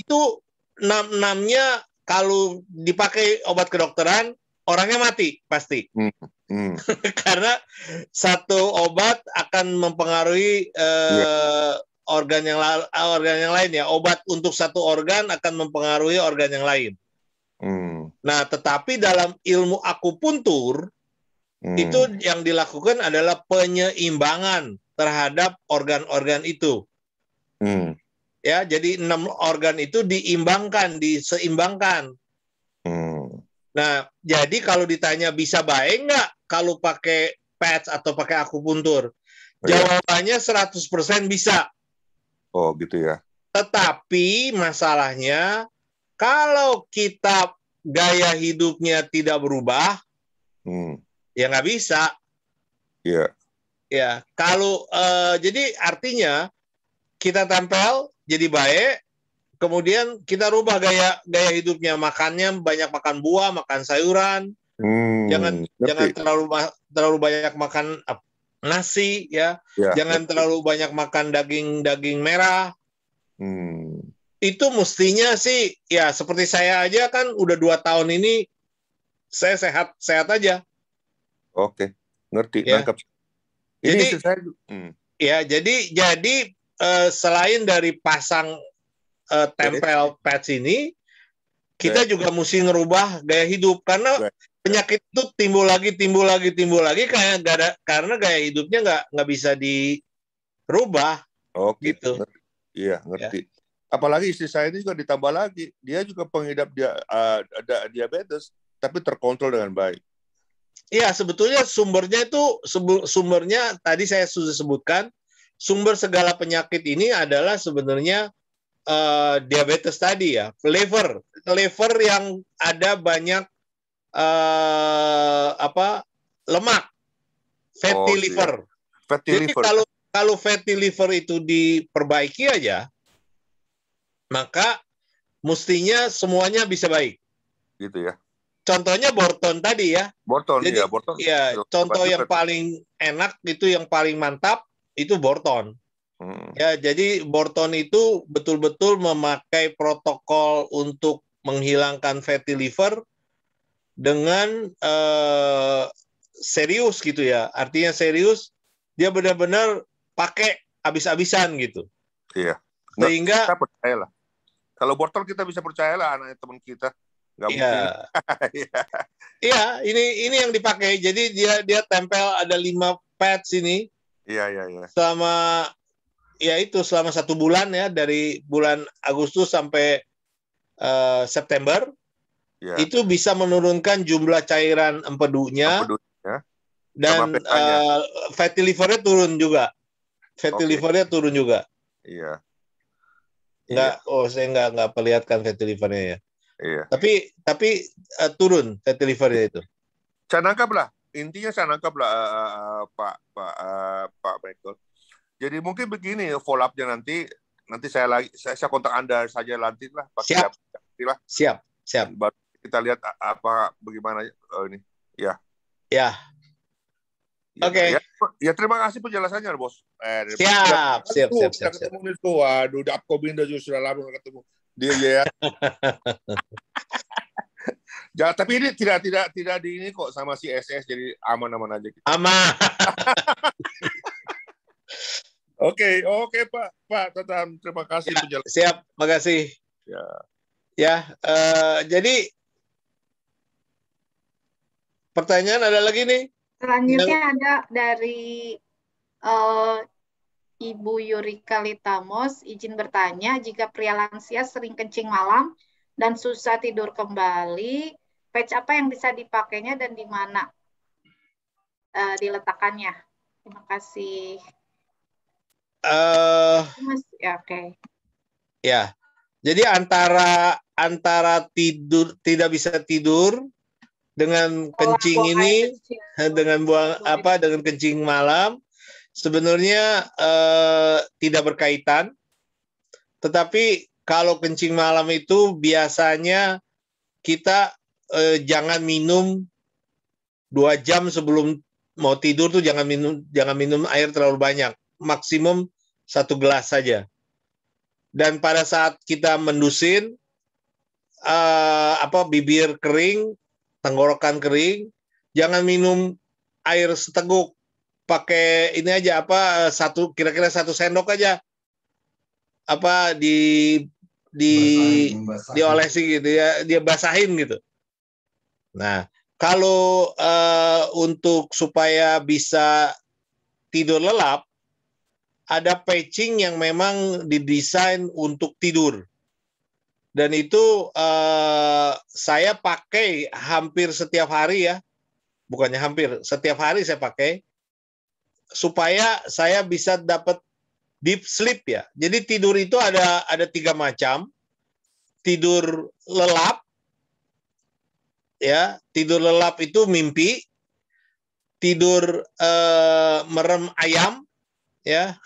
enam-enamnya kalau dipakai obat kedokteran orangnya mati pasti. Karena satu obat akan mempengaruhi organ yang lain ya. Obat untuk satu organ akan mempengaruhi organ yang lain. Nah, tetapi dalam ilmu akupuntur itu yang dilakukan adalah penyeimbangan terhadap organ-organ itu. Ya, jadi 6 organ itu diseimbangkan. Nah, jadi kalau ditanya bisa baik nggak kalau pakai patch atau pakai akupuntur? Jawabannya 100% bisa. Oh, gitu ya. Tetapi masalahnya kalau kita gaya hidupnya tidak berubah, ya nggak bisa. Ya, kalau jadi artinya kita tempel jadi baik. Kemudian kita rubah gaya hidupnya, makannya banyak makan buah, makan sayuran, jangan terlalu banyak makan nasi ya, jangan terlalu banyak makan daging merah. Itu mestinya sih ya seperti saya aja kan udah 2 tahun ini saya sehat aja. Oke, ngerti, ya. nangkep. Jadi saya, ya jadi selain dari pasang tempel patch ini, kita juga mesti ngerubah gaya hidup karena penyakit itu timbul lagi karena gaya hidupnya nggak bisa dirubah. Gitu. Iya, ngerti. Apalagi istri saya ini juga ditambah lagi, dia juga pengidap ada diabetes, tapi terkontrol dengan baik. Iya, sebetulnya sumbernya tadi saya sudah sebutkan, sumber segala penyakit ini adalah sebenarnya diabetes tadi ya, liver yang ada banyak lemak, fatty liver. Jadi kalau fatty liver itu diperbaiki aja, maka mestinya semuanya bisa baik. Gitu ya. Contohnya Borton tadi ya. Borton. Ya, contoh yang paling enak itu yang paling mantap itu Borton. Ya, jadi Borton itu betul-betul memakai protokol untuk menghilangkan fatty liver dengan serius gitu ya. Artinya serius, dia benar-benar pakai habis-habisan gitu. Iya. Sehingga kita percayalah. Kalau Borton kita bisa percayalah anaknya teman kita. Nggak mungkin. Iya, ini yang dipakai. Jadi dia tempel ada 5 pads ini. Iya. Selama 1 bulan ya, dari bulan Agustus sampai September, itu bisa menurunkan jumlah cairan empedunya dan fatty livernya turun juga. Iya. Saya nggak perlihatkan fatty livernya ya. Iya. Tapi turun fatty livernya itu. Saya nangkap lah. Intinya saya nangkap lah Pak Michael. Jadi mungkin begini follow up-nya nanti saya kontak Anda saja nanti lah. Siap. Baru kita lihat bagaimana ini. Ya. Oke. Ya terima kasih penjelasannya Bos. Siap. Ketemu nih tuh. Waduh, Dapkobindo juga sudah lama ketemu. Dia ya. Ya, tapi ini tidak di ini kok sama si SS, jadi aman-aman aja kita. Aman. Oke, Pak Tatan, terima kasih ya, siap, makasih. Jadi pertanyaan ada lagi nih. Selanjutnya ada dari Ibu Yurika Litamos, izin bertanya, jika pria lansia sering kencing malam dan susah tidur kembali, patch apa yang bisa dipakainya dan di mana diletakkannya? Terima kasih. Oke. Ya, jadi antara tidur tidak bisa tidur dengan kencing ini, dengan dengan kencing malam, sebenarnya tidak berkaitan. Tetapi kalau kencing malam itu biasanya kita jangan minum 2 jam sebelum mau tidur tuh jangan minum air terlalu banyak, maksimum 1 gelas saja. Dan pada saat kita mendusin, bibir kering, tenggorokan kering, jangan minum air seteguk, pakai ini aja kira-kira 1 sendok aja, diolesi gitu ya, dia basahin gitu. Nah, kalau untuk supaya bisa tidur lelap, ada patching yang memang didesain untuk tidur. Dan itu saya pakai hampir setiap hari ya. Bukannya hampir, setiap hari saya pakai. Supaya saya bisa dapat deep sleep ya. Jadi tidur itu ada 3 macam. Tidur lelap. Ya, tidur lelap itu mimpi. Tidur merem ayam. Ya.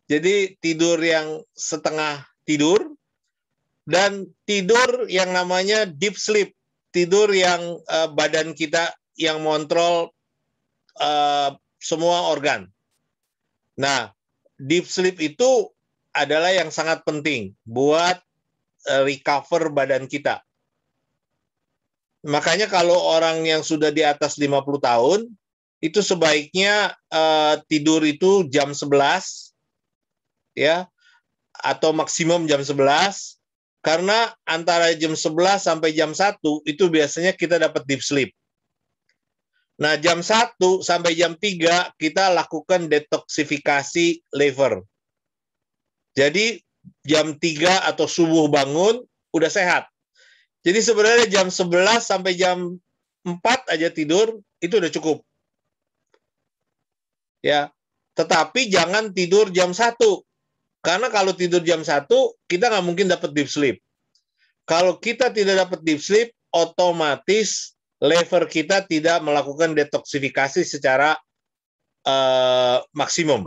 Jadi tidur yang setengah tidur dan tidur yang namanya deep sleep, tidur yang badan kita yang mengontrol semua organ. Nah, deep sleep itu adalah yang sangat penting buat recover badan kita. Makanya kalau orang yang sudah di atas 50 tahun, itu sebaiknya tidur itu jam 11, ya, atau maksimum jam 11, karena antara jam 11 sampai jam 1 itu biasanya kita dapat deep sleep. Nah, jam 1 sampai jam 3 kita lakukan detoksifikasi liver. Jadi jam 3 atau subuh bangun udah sehat. Jadi sebenarnya jam 11 sampai jam 4 aja tidur itu udah cukup. Ya. Tetapi jangan tidur jam 1. Karena kalau tidur jam 1, kita nggak mungkin dapat deep sleep. Kalau kita tidak dapat deep sleep, otomatis liver kita tidak melakukan detoksifikasi secara maksimum.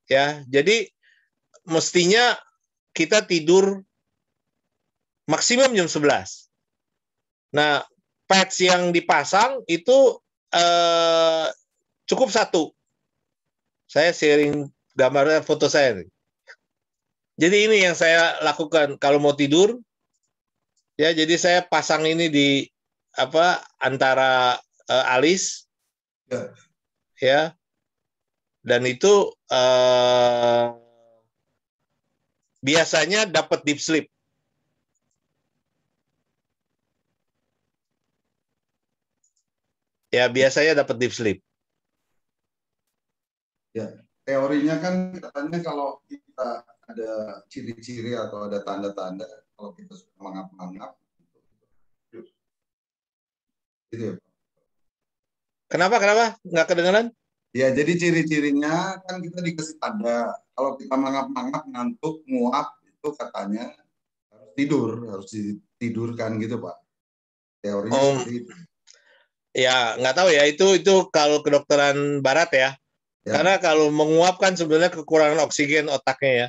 Ya, jadi mestinya kita tidur maksimum jam 11. Nah, patch yang dipasang itu cukup 1. Saya sharing gambarnya, foto saya nih. Jadi ini yang saya lakukan kalau mau tidur. Ya, jadi saya pasang ini di antara alis. Ya. Dan itu biasanya dapat deep sleep. Ya, biasanya dapat deep sleep. Ya, teorinya kan katanya kalau kita ada ciri-ciri atau ada tanda-tanda kalau kita sudah mangap-mangap. Gitu ya. Kenapa? Nggak kedengaran? Ya, jadi ciri-cirinya kan kita dikasih tanda. Kalau kita mangap-mangap, ngantuk, nguap, itu katanya harus tidur, harus ditidurkan gitu, Pak. Teorinya seperti itu. Ya, nggak tahu ya, itu kalau kedokteran barat ya. Karena kalau menguap kan sebenarnya kekurangan oksigen otaknya ya.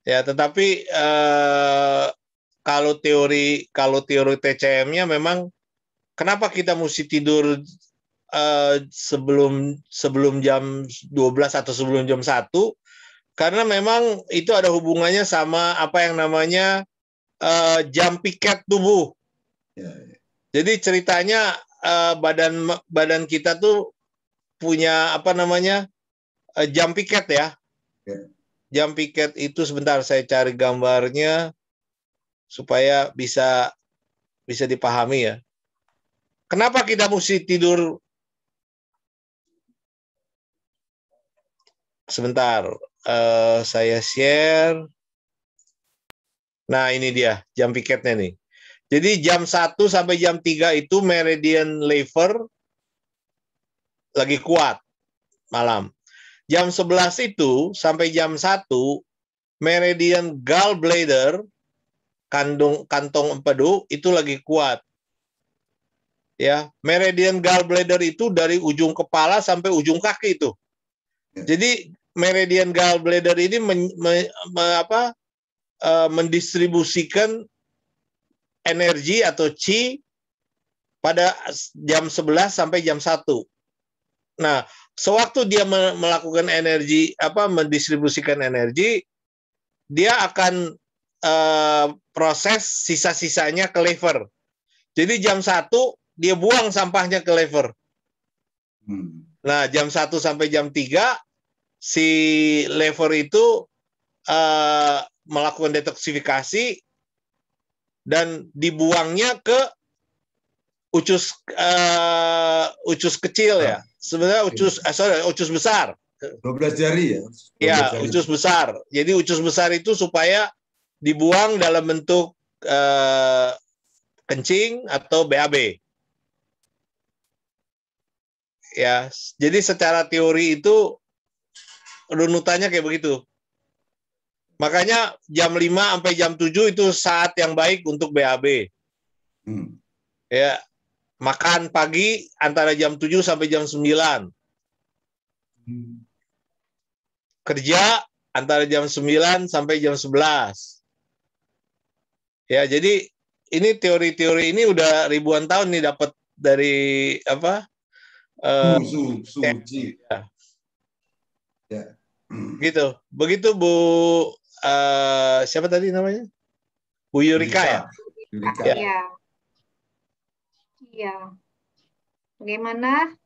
Ya, tetapi kalau teori TCM-nya memang kenapa kita mesti tidur sebelum jam 12 atau sebelum jam 1? Karena memang itu ada hubungannya sama apa yang namanya jam piket tubuh. Ya, ya. Jadi ceritanya badan kita tuh punya apa namanya jam piket ya. Ya. Jam piket itu sebentar saya cari gambarnya supaya bisa dipahami ya. Kenapa kita mesti tidur? Sebentar, saya share. Nah, ini dia jam piketnya nih. Jadi jam 1 sampai jam 3 itu meridian lever lagi kuat malam. Jam 11 itu sampai jam 1 meridian gallbladder kantong empedu itu lagi kuat. Ya, meridian gallbladder itu dari ujung kepala sampai ujung kaki itu. Jadi meridian gallbladder ini mendistribusikan energi atau qi pada jam 11 sampai jam 1. Nah, sewaktu dia melakukan mendistribusikan energi, dia akan proses sisa-sisanya ke lever. Jadi jam 1 dia buang sampahnya ke lever. Nah, jam 1 sampai jam 3 si lever itu melakukan detoksifikasi dan dibuangnya ke ucus kecil ya. Sebenarnya ucus besar. 12 jari ya? Ya, ucus besar. Jadi ucus besar itu supaya dibuang dalam bentuk kencing atau BAB. Ya, jadi secara teori itu runutannya kayak begitu. Makanya jam 5 sampai jam 7 itu saat yang baik untuk BAB. Ya, makan pagi antara jam 7 sampai jam 9. Kerja antara jam 9 sampai jam 11. Ya, jadi ini teori-teori ini udah ribuan tahun nih dapat dari apa? Suci. Ya. Gitu. Begitu Bu siapa tadi namanya? Bu Yurika ya? Yurika. Iya. Iya. Bagaimana,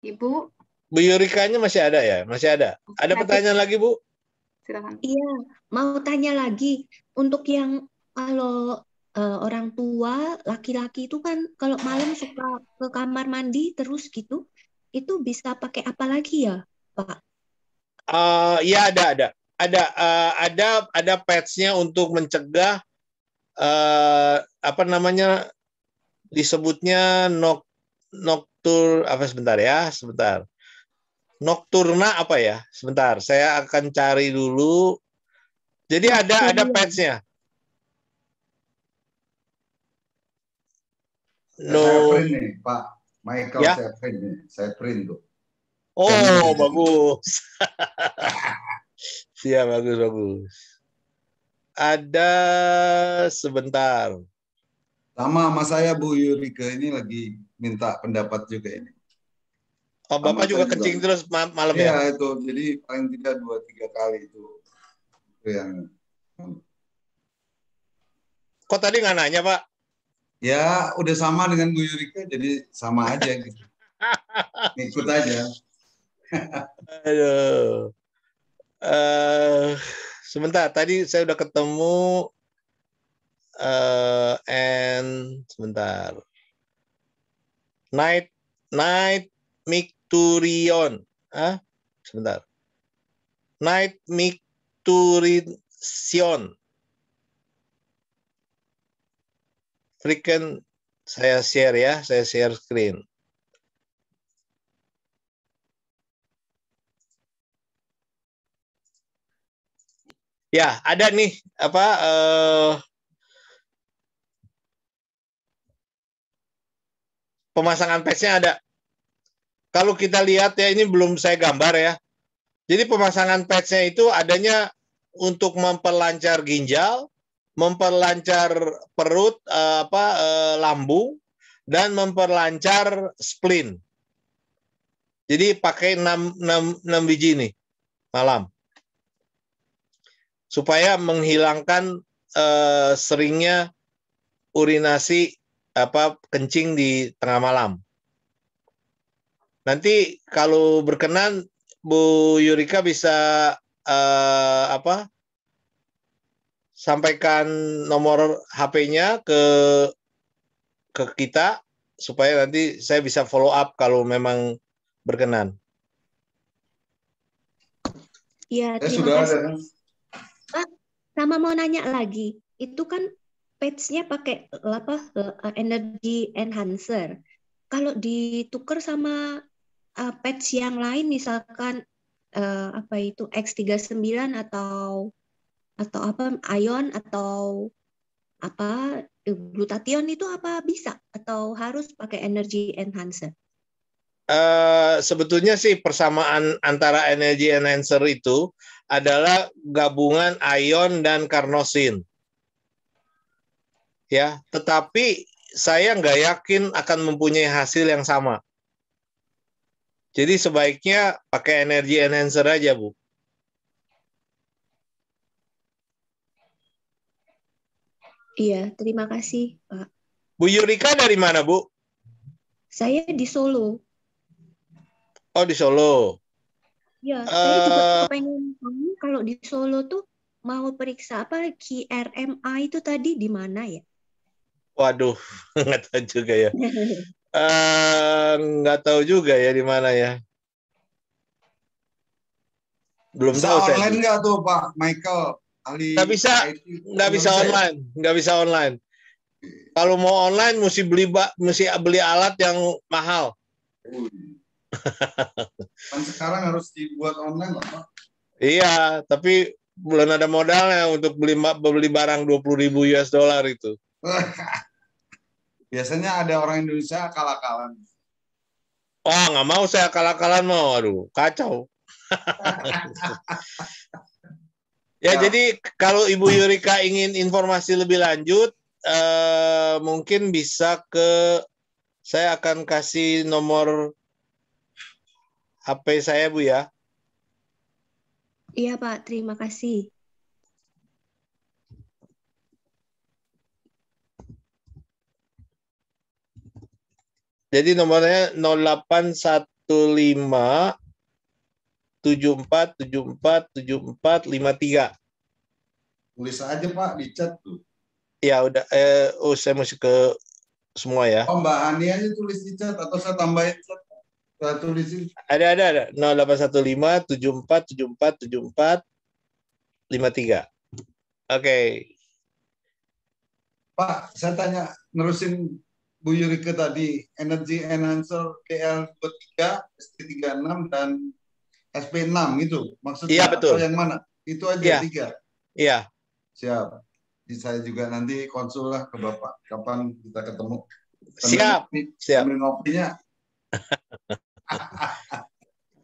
Ibu? Bu Yurikanya masih ada ya? Masih ada. Ada pertanyaan lagi, Bu? Silakan. Iya, mau tanya lagi. Untuk yang kalau orang tua, laki-laki itu kan kalau malam suka ke kamar mandi terus gitu, itu bisa pakai apa lagi ya, Pak? Ya ada patch-nya untuk mencegah apa namanya disebutnya sebentar. Nocturna apa ya? Sebentar, saya akan cari dulu. Jadi ada patch-nya. Saya print nih, Pak Michael, ya? Saya print nih. Saya print tuh. Oh, bagus. Siap, bagus. Ada sebentar. Sama saya Bu Yurika ini lagi minta pendapat juga ini. Oh, Bapak juga kencing terus malam ya? Iya, itu. Jadi paling tidak 2-3 kali itu yang. Kok tadi nggak nanya, Pak? Ya, udah sama dengan Bu Yurika, jadi sama aja gitu. Ikut aja. Aduh. Sebentar, tadi saya udah ketemu sebentar. Night Micturion. Sebentar. Night Micturition. Freaking saya share ya, saya share screen. Ya, ada nih pemasangan patch-nya ada. Kalau kita lihat ya, ini belum saya gambar ya. Jadi pemasangan patch-nya itu adanya untuk memperlancar ginjal, memperlancar perut, lambung, dan memperlancar spleen. Jadi pakai 6 biji nih malam. Supaya menghilangkan seringnya urinasi kencing di tengah malam. Nanti kalau berkenan Bu Yurika bisa sampaikan nomor HP-nya ke kita supaya nanti saya bisa follow up kalau memang berkenan. Iya, terima Sudah kasih. ada. Pak, sama mau nanya lagi. Itu kan patch-nya pakai energy enhancer. Kalau ditukar sama patch yang lain, misalkan X39 atau ion atau glutathione, itu apa bisa atau harus pakai energy enhancer? Sebetulnya sih persamaan antara energy enhancer itu adalah gabungan ion dan carnosin. Ya, tetapi saya nggak yakin akan mempunyai hasil yang sama. Jadi sebaiknya pakai energy enhancer aja, Bu. Iya, terima kasih, Pak. Bu Yurika dari mana, Bu? Saya di Solo. Oh, di Solo. Ya, saya juga kepengen tahu kalau di Solo tuh mau periksa QRMA itu tadi di mana ya? Waduh, nggak tahu juga ya. Nggak tahu juga ya di mana ya. Belum Bisa tahu saya. Online nggak tuh Pak Michael? Nggak bisa online, nggak bisa online. Kalau mau online mesti beli alat yang mahal. Kan sekarang harus dibuat online Pak. Iya, tapi belum ada modalnya untuk beli barang $20,000 itu. Biasanya ada orang Indonesia kalah-kalan. Wah, nggak mau saya kalah-kalan mau. Aduh, kacau. Ya, jadi kalau Ibu Yurika ingin informasi lebih lanjut, mungkin bisa saya akan kasih nomor HP saya, Bu ya. Iya Pak, terima kasih. Jadi nomornya 0815 74747453. Tulis aja Pak di chat tuh. Ya udah, saya mesti ke semua ya. Oh, Mbak Hani aja tulis di chat atau saya tambahin chat. Saya tulisin. Ada. 0815 74747453. Oke. Pak, saya tanya nerusin Bu Yurika tadi, Energy Enhancer KL23, ST36 dan SP6 itu maksudnya. Iya, betul. Atau yang mana? Itu aja Iya. 3. Iya. Siap. Jadi saya juga nanti konsul lah ke Bapak kapan kita ketemu. Siap. Sambil ngopinya.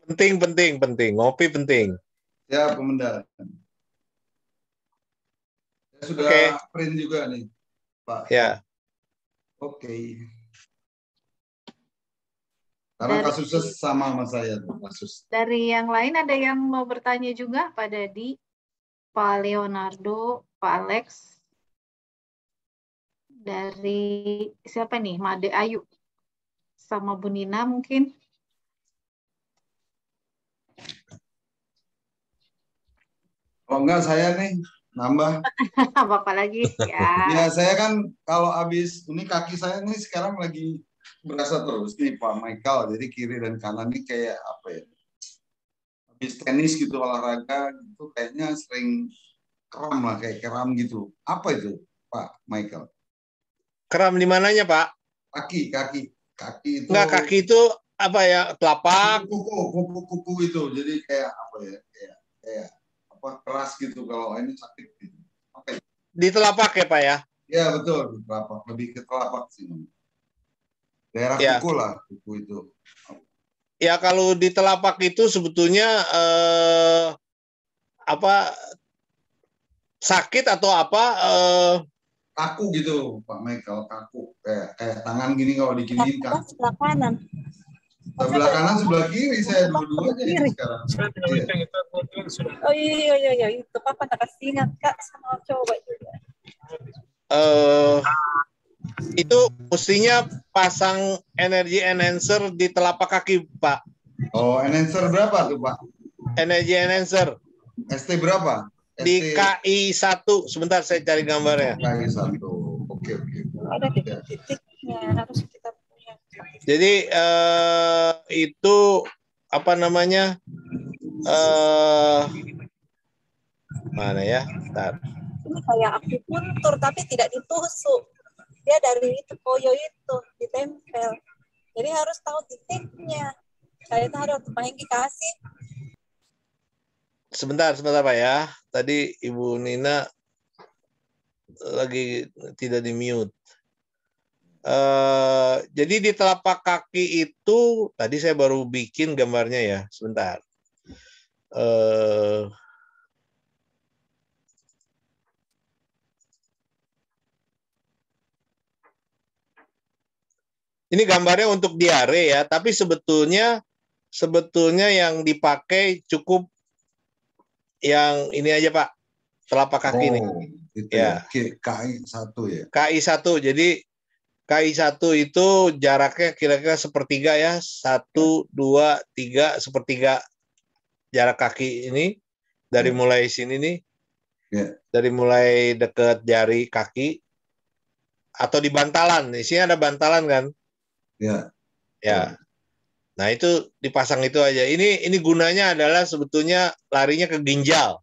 Penting. Ngopi penting. Ya, Komandan. Saya sudah print juga nih, Pak. Ya. Oke. Karena kasusnya sama saya kasus. Dari yang lain ada yang mau bertanya juga, Pak Dadi, Pak Leonardo, Pak Alex. Dari siapa nih? Made Ayu sama Bu Nina mungkin. Oh enggak, saya nih nambah. Apa lagi ya? Ya saya kan kalau habis ini kaki saya nih sekarang lagi berasa terus nih Pak Michael. Jadi kiri dan kanan ini kayak apa ya? Habis tenis gitu olahraga gitu kayaknya sering kram lah, kayak kram gitu. Apa itu Pak Michael? Kram di mananya Pak? Kaki itu. Enggak, kaki itu apa ya? Telapak. Kuku itu. Jadi kayak apa ya? Kayak apa keras gitu kalau ini sakit gitu. Apa itu? Di telapak ya Pak ya? Ya betul, di telapak, lebih ke telapak sih. Daerah kuku lah, kuku itu. Ya kalau di telapak itu sebetulnya sakit atau apa? Kaku gitu Pak Michael, kaku kayak tangan gini kalau diginiin kaku. Sebelah kanan. Sebelah kanan, sebelah kiri saya dua-duanya ini sekarang. Oh iya itu Papa tak kasih ingat Kak sama coba juga. Itu mestinya pasang energy enhancer di telapak kaki, Pak. Oh, enhancer berapa tuh, Pak? Energy enhancer. ST berapa? Di KI1. Sebentar saya cari gambarnya. KI1. Oke. Ada titik-titiknya harus kita punya. Jadi itu apa namanya? Mana ya? Bentar. Ini kayak akupuntur tapi tidak ditusuk. Dia dari itu koyo itu ditempel. Jadi harus tahu titiknya. Saya itu harus Pak Hengki kasih. Sebentar Pak ya. Tadi Ibu Nina lagi tidak di mute. Jadi di telapak kaki itu tadi saya baru bikin gambarnya ya. Sebentar. Ini gambarnya untuk diare ya, tapi sebetulnya yang dipakai cukup yang ini aja Pak, telapak kaki ini. Itu ya. KI1 ya. KI1, jadi KI1 itu jaraknya kira-kira sepertiga ya, 1, 2, 3, sepertiga jarak kaki ini dari mulai sini nih, dari mulai dekat jari kaki atau di bantalan. Di sini ada bantalan kan? Ya. Nah itu dipasang itu aja. Ini gunanya adalah sebetulnya larinya ke ginjal.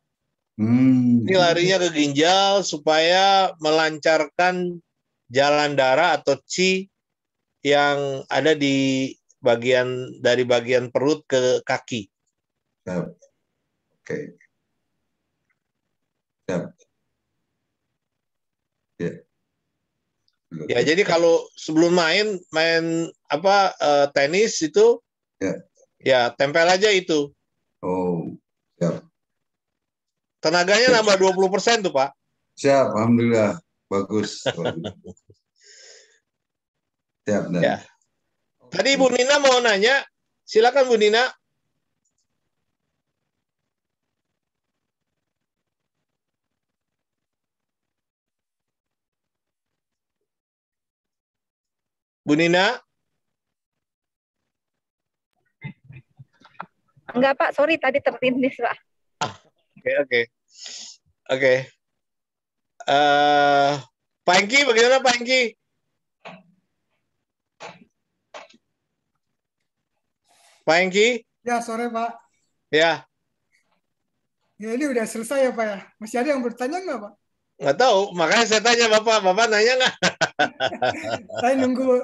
Ini larinya ke ginjal supaya melancarkan jalan darah atau qi yang ada di dari bagian perut ke kaki. Oke. Ya jadi kalau sebelum main tenis itu ya tempel aja itu. Siap. Tenaganya nambah 20% tuh Pak. Siap, alhamdulillah. Bagus. Siap, Dan. Ya. Tadi Bu Nina mau nanya, silakan Bu Nina. Bu Nina? Enggak Pak, sorry tadi tertindih Pak. Oke. Pak Hengki, bagaimana Pak Hengki? Pak Hengki? Ya, sore Pak. Ya. Ya ini udah selesai ya Pak ya? Masih ada yang bertanya nggak Pak? Nggak tahu, makanya saya tanya Bapak nanya nggak?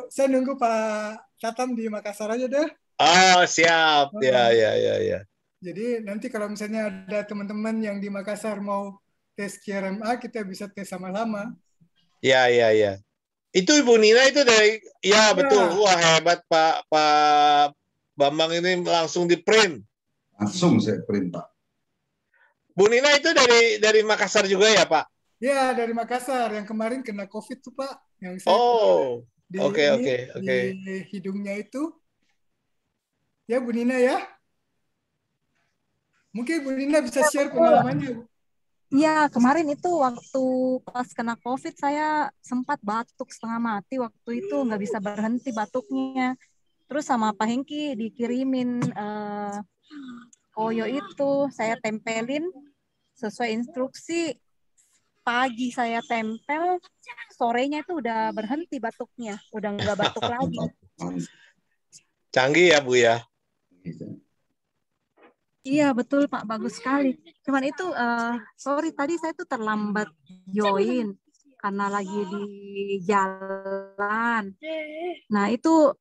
Saya nunggu Pak Tatam di Makassar aja deh. Oh, siap. Ya. Jadi nanti kalau misalnya ada teman-teman yang di Makassar mau tes QRMA, kita bisa tes sama-sama. Ya. Itu Ibu Nina itu dari, ya betul. Wah hebat Pak Bambang ini langsung di print. Langsung saya print Pak. Bu Nina itu dari Makassar juga ya Pak? Ya dari Makassar. Yang kemarin kena COVID tuh Pak. Yang saya oke. Di hidungnya itu. Ya Bu Nina ya. Mungkin Bu Nina bisa share pengalamannya. Iya, kemarin itu waktu pas kena COVID saya sempat batuk setengah mati. Waktu itu nggak bisa berhenti batuknya. Terus sama Pak Hengki dikirimin koyo itu. Saya tempelin sesuai instruksi. Pagi saya tempel, sorenya itu udah berhenti batuknya. Udah nggak batuk lagi. Canggih ya Bu ya? Iya betul Pak, bagus sekali. Cuman itu sorry tadi saya tuh terlambat join karena lagi di jalan. Nah itu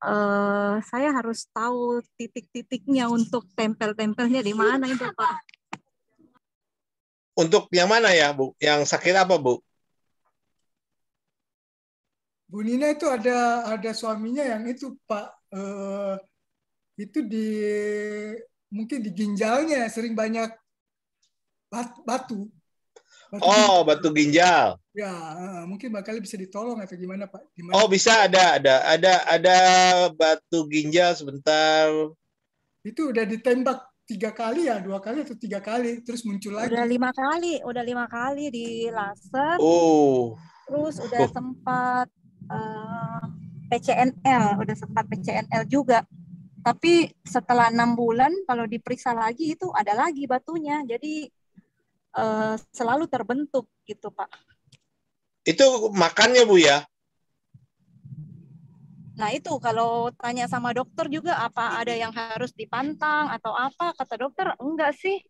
saya harus tahu titik-titiknya untuk tempel-tempelnya di mana itu Pak. Untuk yang mana ya Bu? Yang sakit apa Bu? Bu Nina itu ada suaminya yang itu Pak, itu mungkin di ginjalnya sering banyak batu. Batu ginjal. Ya, mungkin bakal bisa ditolong atau gimana Pak? Gimana? Oh bisa ada batu ginjal sebentar. Itu udah ditembak 3 kali ya, 2 kali atau 3 kali, terus muncul lagi. Udah 5 kali di laser. Oh. Terus udah sempat PCNL, udah sempat PCNL juga. Tapi setelah 6 bulan kalau diperiksa lagi itu ada lagi batunya. Jadi selalu terbentuk gitu, Pak. Itu makannya Bu ya? Nah itu kalau tanya sama dokter juga apa ada yang harus dipantang atau apa, kata dokter enggak sih.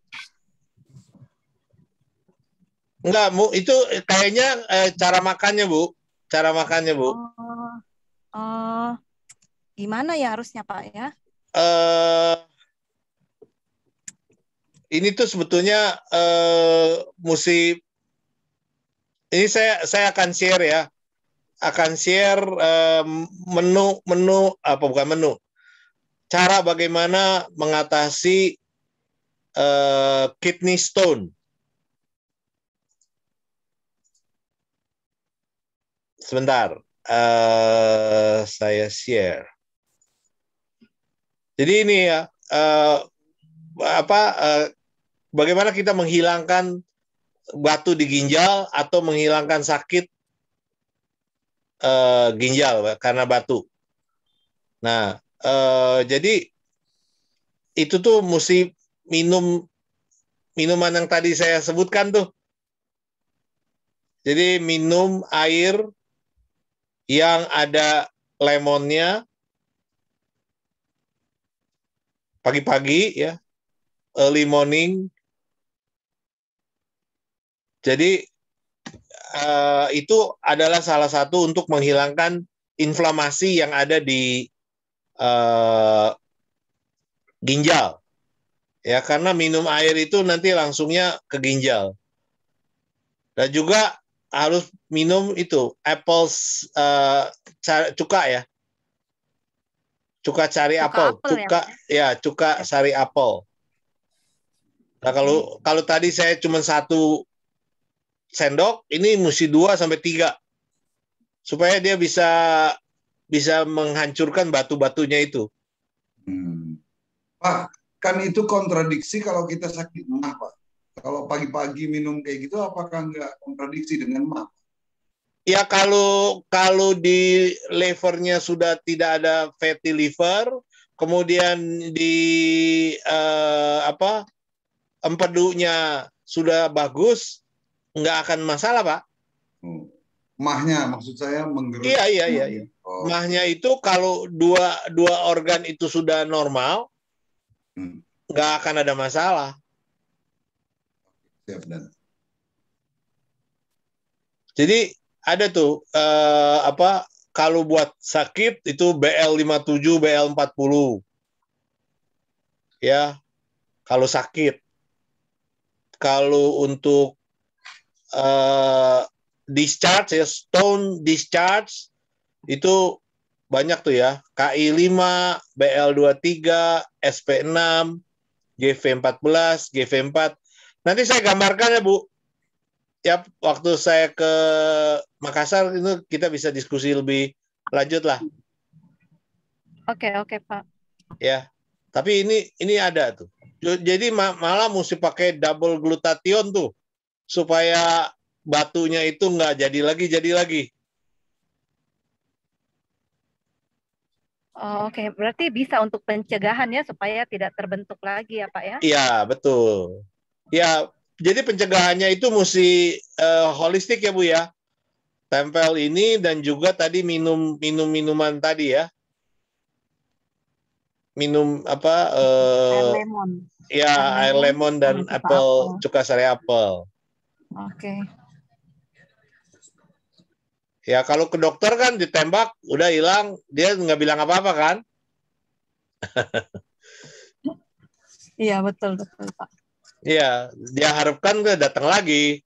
Enggak, Bu. Itu kayaknya cara makannya, Bu. Cara makannya, Bu. Gimana ya harusnya, Pak ya? Ini tuh sebetulnya mesti, ini saya akan share ya. Akan share menu apa bukan menu. Cara bagaimana mengatasi kidney stone. Sebentar, saya share. Jadi ini ya, bagaimana kita menghilangkan batu di ginjal atau menghilangkan sakit ginjal karena batu. Nah, jadi itu tuh mesti minuman yang tadi saya sebutkan tuh. Jadi minum air yang ada lemonnya pagi-pagi ya, early morning. Jadi itu adalah salah satu untuk menghilangkan inflamasi yang ada di ginjal. Ya, karena minum air itu nanti langsungnya ke ginjal. Dan juga harus minum itu apples cuka ya. Cuka sari apel, cuka sari apel. Nah, kalau tadi saya cuma 1 sendok, ini mesti 2 sampai 3 supaya dia bisa menghancurkan batu-batunya itu. Pak, kan itu kontradiksi kalau kita sakit mah, Pak. Kalau pagi-pagi minum kayak gitu, apakah nggak kontradiksi dengan mah? Ya kalau di livernya sudah tidak ada fatty liver, kemudian di empedunya sudah bagus, nggak akan masalah, Pak. Mahnya maksud saya menggerus. Iya. Oh. Mahnya itu kalau dua organ itu sudah normal, nggak akan ada masalah. Siap, Dan. Jadi ada tuh kalau buat sakit itu BL57, BL40. Ya. Kalau sakit. Kalau untuk discharge ya, stone discharge itu banyak tuh ya. KI5, BL23, SP6, GV14, GV4. Nanti saya gambarkan ya, Bu. Ya, waktu saya ke Makassar itu kita bisa diskusi lebih lanjut lah. Oke, Pak. Ya. Tapi ini ada tuh. Jadi malah mesti pakai double glutathione tuh supaya batunya itu nggak jadi lagi. Oh, oke. Berarti bisa untuk pencegahan ya supaya tidak terbentuk lagi ya, Pak ya? Iya, betul. Ya, jadi pencegahannya itu mesti holistik ya, Bu ya. Tempel ini dan juga tadi minuman tadi ya. Minum apa? Air lemon. Ya, air lemon dan apel, cuka sari apel. Oke. Ya, kalau ke dokter kan ditembak, udah hilang, dia nggak bilang apa-apa kan? Iya, betul, Pak. Iya, dia harapkan nggak datang lagi.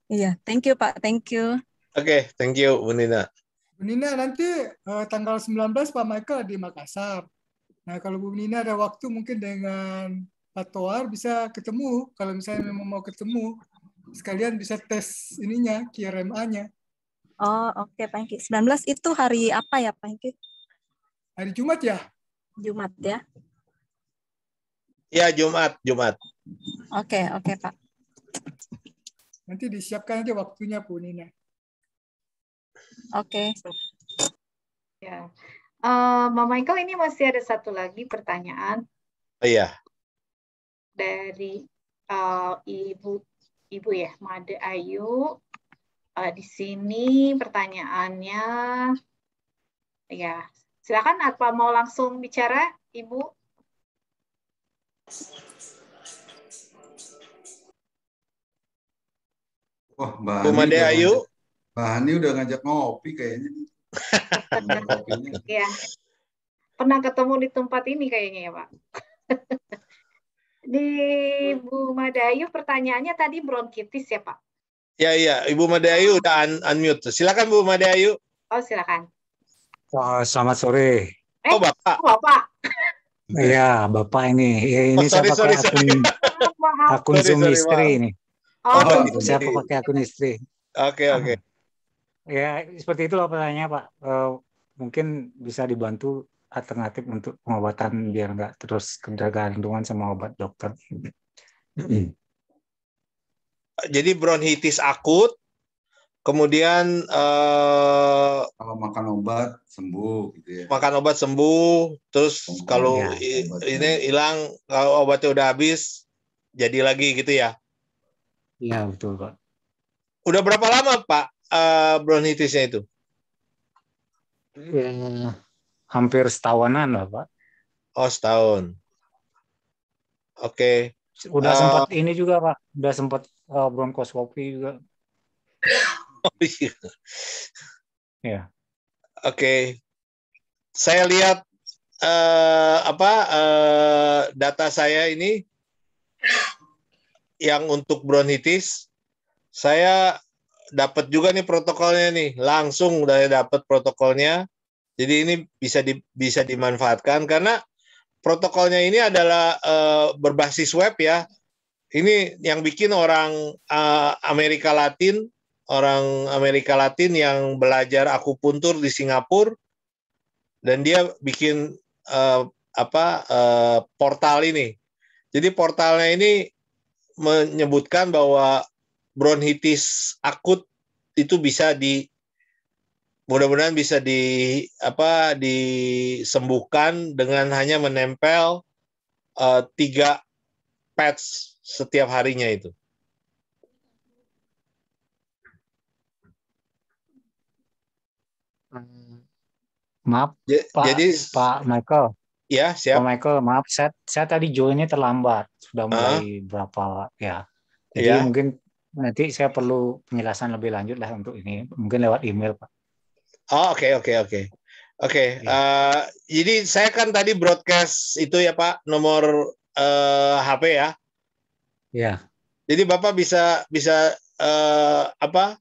Iya, thank you, Pak. Thank you. Oke, thank you, Bu Nina. Bu Nina, nanti tanggal 19 Pak Michael di Makassar. Nah, kalau Bu Nina ada waktu mungkin dengan Pak Toar bisa ketemu. Kalau misalnya memang mau ketemu, sekalian bisa tes ininya, QRMA-nya. Oh, oke, Pak Hengki. 19 itu hari apa ya, Pak Hengki? Hari Jumat ya? Jumat ya? Ya, Jumat. Oke, Pak. Nanti disiapkan aja waktunya Bu Nina. Oke. Ya. Mbak Michael, ini masih ada satu lagi pertanyaan Iya. dari Ibu ya, Made Ayu. Di sini pertanyaannya, ya silakan, apa mau langsung bicara, Ibu? Wah, Mbak Bu Hani Made udah Ayu. Mbak Hani udah ngajak ngopi kayaknya. Kopinya. Ya, pernah ketemu di tempat ini kayaknya ya Pak. Di Bu Made Ayu pertanyaannya tadi bronkitis ya Pak? Ya, Ibu Made Ayu udah unmute. Silakan Bu Made Ayu. Oh, silakan. Selamat sore. Oh, Bapak. Bapak. Iya, Bapak ini. Ini saya pakai akun Zoom istri ini. Saya pakai akun istri. Oke. Ya, seperti itulah pertanyaannya, Pak. Mungkin bisa dibantu alternatif untuk pengobatan biar nggak terus ketergantungan sama obat dokter. Jadi bronkitis akut, kemudian kalau makan obat sembuh gitu ya. Makan obat sembuh, terus kalau ini hilang, kalau obatnya udah habis, jadi lagi gitu ya? Iya, betul Pak. Udah berapa lama Pak bronkitisnya itu? Hampir setahunan lah Pak. Oh, setahun. Oke. Udah sempat ini juga Pak, udah sempat bronkoskopi juga. Oh iya. Ya. Oke. Saya lihat data saya ini yang untuk bronkitis, saya dapat juga nih protokolnya nih, langsung udah dapat protokolnya. Jadi ini bisa dimanfaatkan karena protokolnya ini adalah berbasis web ya. Ini yang bikin orang Amerika Latin yang belajar akupuntur di Singapura, dan dia bikin portal ini. Jadi portalnya ini menyebutkan bahwa bronkitis akut itu mudah-mudahan bisa disembuhkan dengan hanya menempel 3 patch setiap harinya itu. Maaf, Pak Michael. Ya, siap. Pak Michael, maaf, saya tadi joinnya terlambat. Sudah mulai berapa ya. Jadi mungkin nanti saya perlu penjelasan lebih lanjut lah untuk ini. Mungkin lewat email, Pak. Oh, oke. Jadi saya kan tadi broadcast itu ya Pak, nomor HP ya. Ya. Jadi Bapak bisa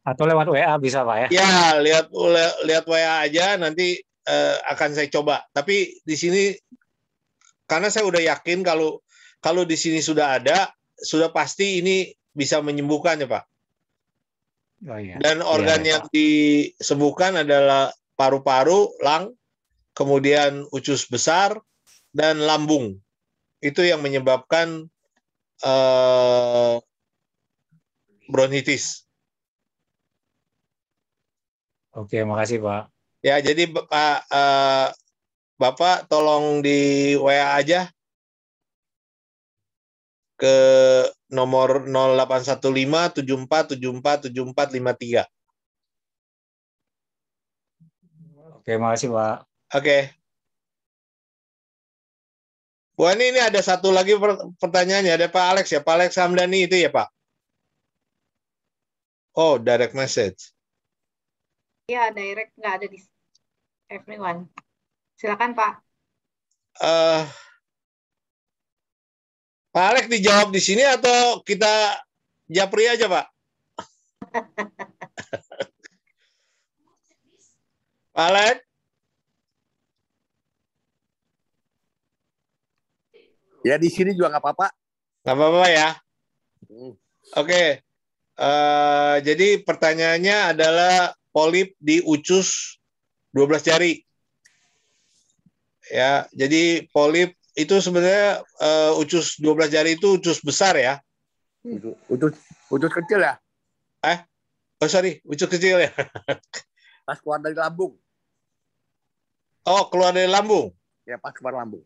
Atau lewat WA bisa Pak ya? Ya, lihat WA aja, nanti akan saya coba. Tapi di sini karena saya udah yakin kalau di sini sudah ada, sudah pasti ini bisa menyembuhkan ya Pak. Oh, iya. Dan organ yang disembuhkan adalah paru-paru, lang, kemudian usus besar, dan lambung. Itu yang menyebabkan bronkitis. Oke, makasih Pak. Ya, jadi Bapak tolong di WA aja ke nomor 081574747453. Oke, makasih Pak. Oke. Bu Ani, ini ada satu lagi pertanyaannya. Ada Pak Alex ya, Pak Alex Hamdani itu ya Pak? Oh, direct message. Ya, direct nggak ada di everyone. Silakan Pak. Pak Alex dijawab di sini atau kita japri aja Pak? Pak Alex? Ya di sini juga nggak apa-apa. Nggak apa-apa ya. Oke. Jadi pertanyaannya adalah polip di ucus 12 jari. Ya, jadi polip itu sebenarnya ucus 12 jari itu ucus besar ya. Usus kecil ya? Oh sorry, usus kecil ya. Pas keluar dari lambung. Oh, keluar dari lambung. Ya, pas keluar lambung.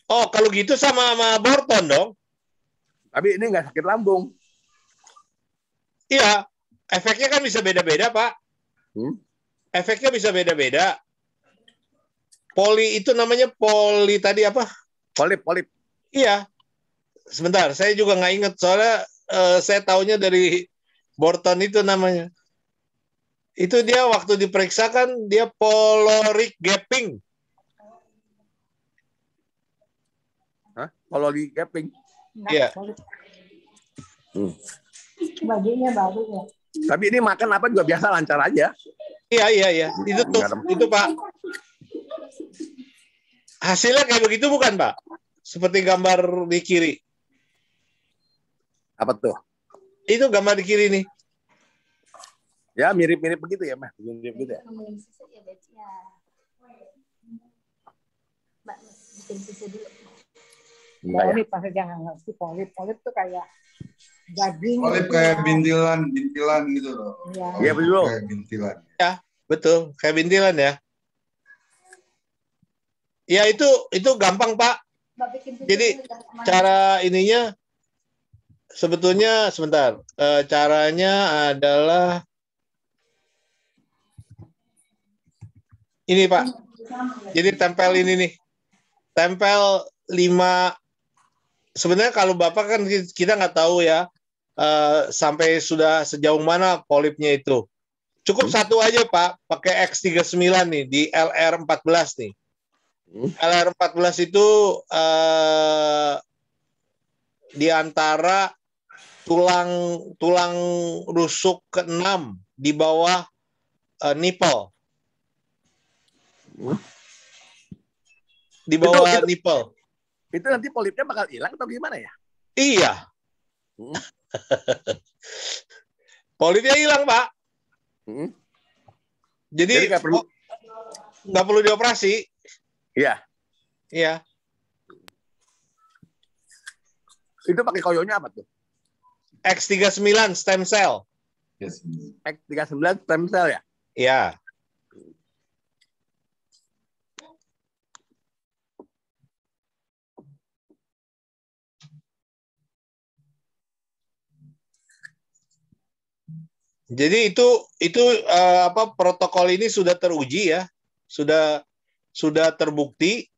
Oh, kalau gitu sama Borton dong. Tapi ini nggak sakit lambung. Iya, efeknya kan bisa beda-beda, Pak. Efeknya bisa beda-beda. Poli itu namanya poli tadi apa? Polip. Iya. Sebentar, saya juga nggak inget. Soalnya saya taunya dari Borton itu namanya. Itu dia waktu diperiksakan, dia poloric gapping. Hah? Poloric gapping? Iya. Bajunya baru ya. Tapi ini makan apa juga biasa lancar aja. Iya. Itu Pak. Hasilnya kayak begitu bukan Pak? Seperti gambar di kiri. Apa tuh? Itu gambar di kiri nih. Ya mirip-mirip begitu ya, Mas. Mirip gitu ya. Polip pasti jangan ngerti polip tuh kayak daging. Polip kayak bintilan gitu loh. Iya betul. Kayak bintilan. Ya, betul. Kayak bintilan ya. Ya itu gampang Pak. Jadi cara ininya sebetulnya sebentar. Caranya adalah ini Pak. Jadi tempel ini nih. Tempel 5. Sebenarnya kalau Bapak kan kita nggak tahu ya sampai sudah sejauh mana polipnya itu. Cukup satu aja Pak, pakai X39 nih di LR14 nih. LR14 itu di antara tulang rusuk ke-6 di bawah nipple. Di bawah nipple. Itu nanti polipnya bakal hilang atau gimana ya? Iya. Polipnya hilang, Pak. Jadi nggak perlu dioperasi. Iya. Iya. Itu pakai koyonya apa tuh? X39 stem cell. X39 stem cell ya? Iya. Jadi itu protokol ini sudah teruji ya, sudah terbukti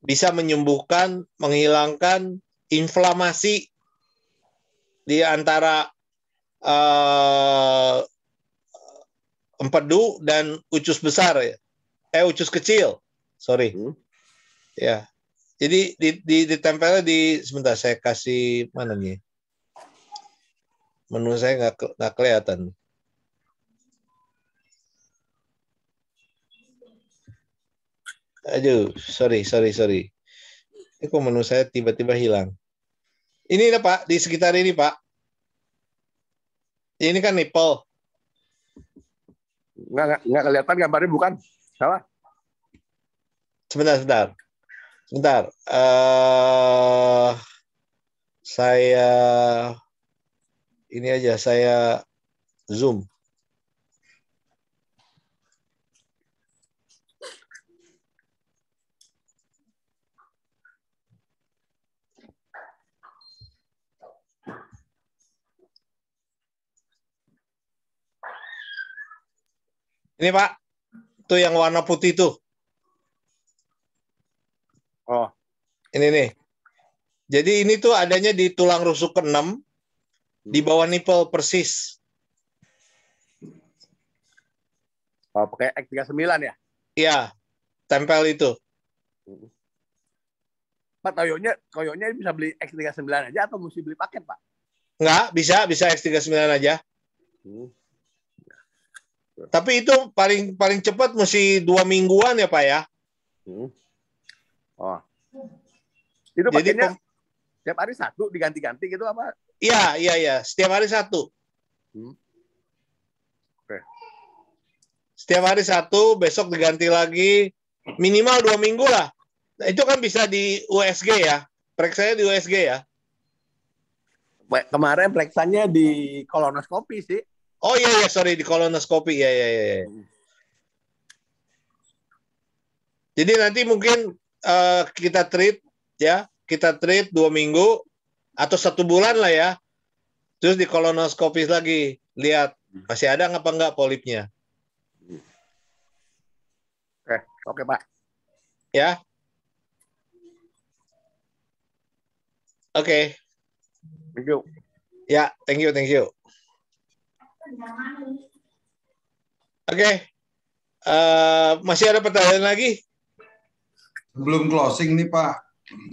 bisa menyembuhkan, menghilangkan inflamasi di antara empedu dan usus besar ya, usus kecil, sorry, ya. Jadi ditempelnya sebentar saya kasih mana nih? Menu saya nggak kelihatan. Aduh, sorry. Ini kok menu saya tiba-tiba hilang. Ini nih Pak, di sekitar ini Pak. Ini kan nipple. Nggak kelihatan gambarnya bukan? Salah. Sebentar. Saya ini aja, saya zoom. Ini Pak, tuh yang warna putih tuh. Oh. Ini nih. Jadi ini tuh adanya di tulang rusuk ke-6 di bawah nipple persis. Oh, pakai X39 ya? Iya, tempel itu. Pak, koyonya bisa beli X39 aja atau mesti beli paket, Pak? Enggak, bisa X39 aja. Tapi itu paling cepat mesti 2 mingguan ya Pak ya. Oh. Itu paketnya tiap hari satu diganti-ganti gitu apa? Iya. Setiap hari satu. Oke. Setiap hari satu, besok diganti lagi. Minimal 2 minggu lah. Nah, itu kan bisa di USG ya. Periksanya di USG ya. Kemarin periksaannya di kolonoskopi sih. Oh iya, sorry, di kolonoskopi. Ya. Jadi nanti mungkin kita treat 2 minggu atau 1 bulan lah ya. Terus di kolonoskopis lagi, lihat masih ada apa enggak polipnya. Oke Pak. Ya. Oke. Thank you. Ya, thank you. Oke. Masih ada pertanyaan lagi? Sebelum closing nih Pak,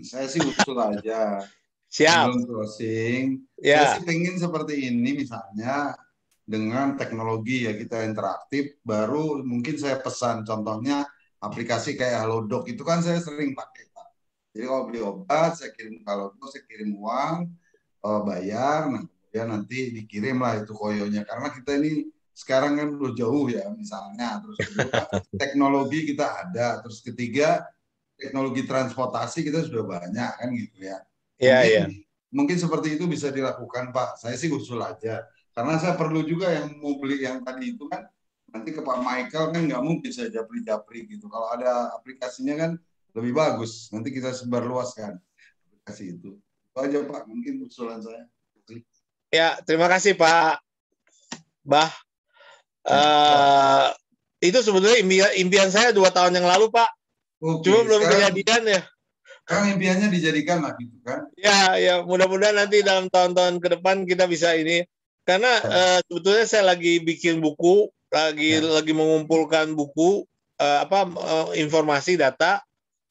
saya sih usul aja. Siap. Sebelum closing, Ya. saya sih pengen seperti ini misalnya dengan teknologi ya kita interaktif, baru mungkin saya pesan contohnya aplikasi kayak Halodoc itu kan saya sering pakai Pak. Jadi kalau beli obat saya kirim ke Halodoc, saya kirim uang, bayar, nah kemudian nanti dikirim lah itu koyonya karena kita ini sekarang kan udah jauh ya misalnya, terus kedua teknologi kita ada, terus ketiga teknologi transportasi kita sudah banyak kan gitu ya. Mungkin seperti itu bisa dilakukan Pak. Saya sih usul aja. Karena saya perlu juga yang mau beli yang tadi itu kan nanti ke Pak Michael kan nggak mungkin saya japri-japri gitu. Kalau ada aplikasinya kan lebih bagus. Nanti kita sebarluaskan aplikasi itu. Itu aja Pak. Mungkin usulan saya. Ya, terima kasih Pak Bah. Itu sebenarnya impian saya 2 tahun yang lalu Pak. Cuma belum kejadian ya. Sekarang impiannya dijadikan lah gitu kan. Ya, mudah-mudahan nanti dalam tahun-tahun ke depan kita bisa ini. Karena sebetulnya saya lagi bikin buku, lagi mengumpulkan buku, informasi data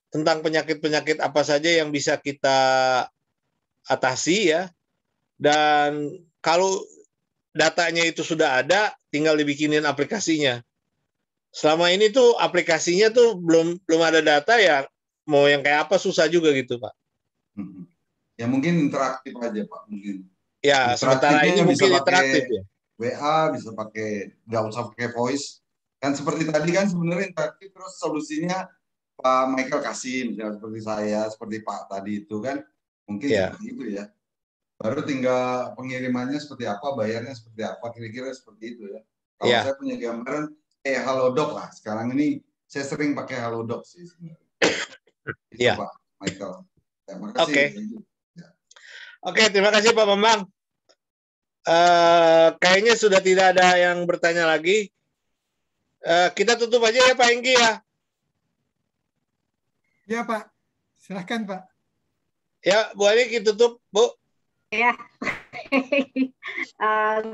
tentang penyakit-penyakit apa saja yang bisa kita atasi ya. Dan kalau datanya itu sudah ada, tinggal dibikinin aplikasinya. Selama ini tuh aplikasinya tuh belum ada data ya, mau yang kayak apa susah juga gitu Pak. Ya mungkin interaktif aja Pak mungkin. Ya sementara ini mungkin interaktif ya. WA bisa pakai, nggak usah pakai voice. Kan seperti tadi kan sebenarnya interaktif terus solusinya Pak Michael kasih misalnya seperti saya, seperti Pak tadi itu kan mungkin seperti itu ya. Baru tinggal pengirimannya seperti apa, bayarnya seperti apa, kira-kira seperti itu ya. Kalau saya punya gambaran Halodoc lah. Sekarang ini saya sering pakai Halodoc sih sebenarnya. Itu Pak Michael. Terima kasih. Oke, terima kasih Pak Bambang. Kayaknya sudah tidak ada yang bertanya lagi. Kita tutup aja ya Pak Hengki ya. Ya Pak, silahkan Pak. Ya Bu Ani kita tutup Bu. Ya,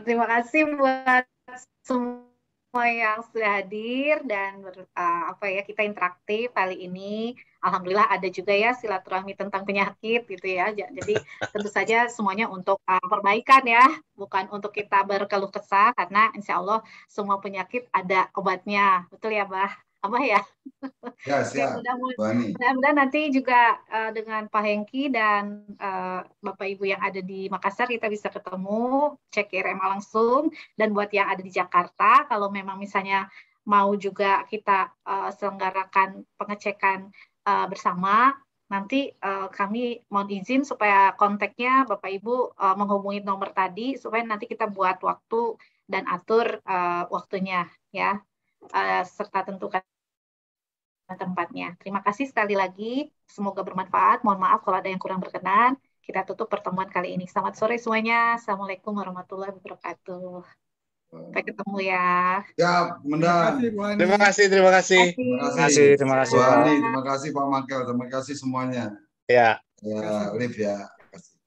terima kasih buat semua yang sudah hadir dan kita interaktif kali ini. Alhamdulillah ada juga ya silaturahmi tentang penyakit gitu ya. Jadi tentu saja semuanya untuk perbaikan ya, bukan untuk kita berkeluh kesah karena insya Allah semua penyakit ada obatnya, betul ya Abah ya? Ya siap. Mudah-mudahan nanti juga dengan Pak Hengki dan Bapak Ibu yang ada di Makassar kita bisa ketemu, cek IRMA langsung. Dan buat yang ada di Jakarta, kalau memang misalnya mau juga kita selenggarakan pengecekan bersama, nanti kami mohon izin supaya kontaknya Bapak Ibu menghubungi nomor tadi, supaya nanti kita buat waktu dan atur waktunya ya. Serta tentukan tempatnya. Terima kasih sekali lagi. Semoga bermanfaat. Mohon maaf kalau ada yang kurang berkenan. Kita tutup pertemuan kali ini. Selamat sore semuanya. Assalamualaikum warahmatullahi wabarakatuh. Sampai ketemu ya. Ya, Terima kasih. Terima kasih Pak. Terima kasih Pak Michael. Terima kasih semuanya. Ya. Liv ya. Terima kasih.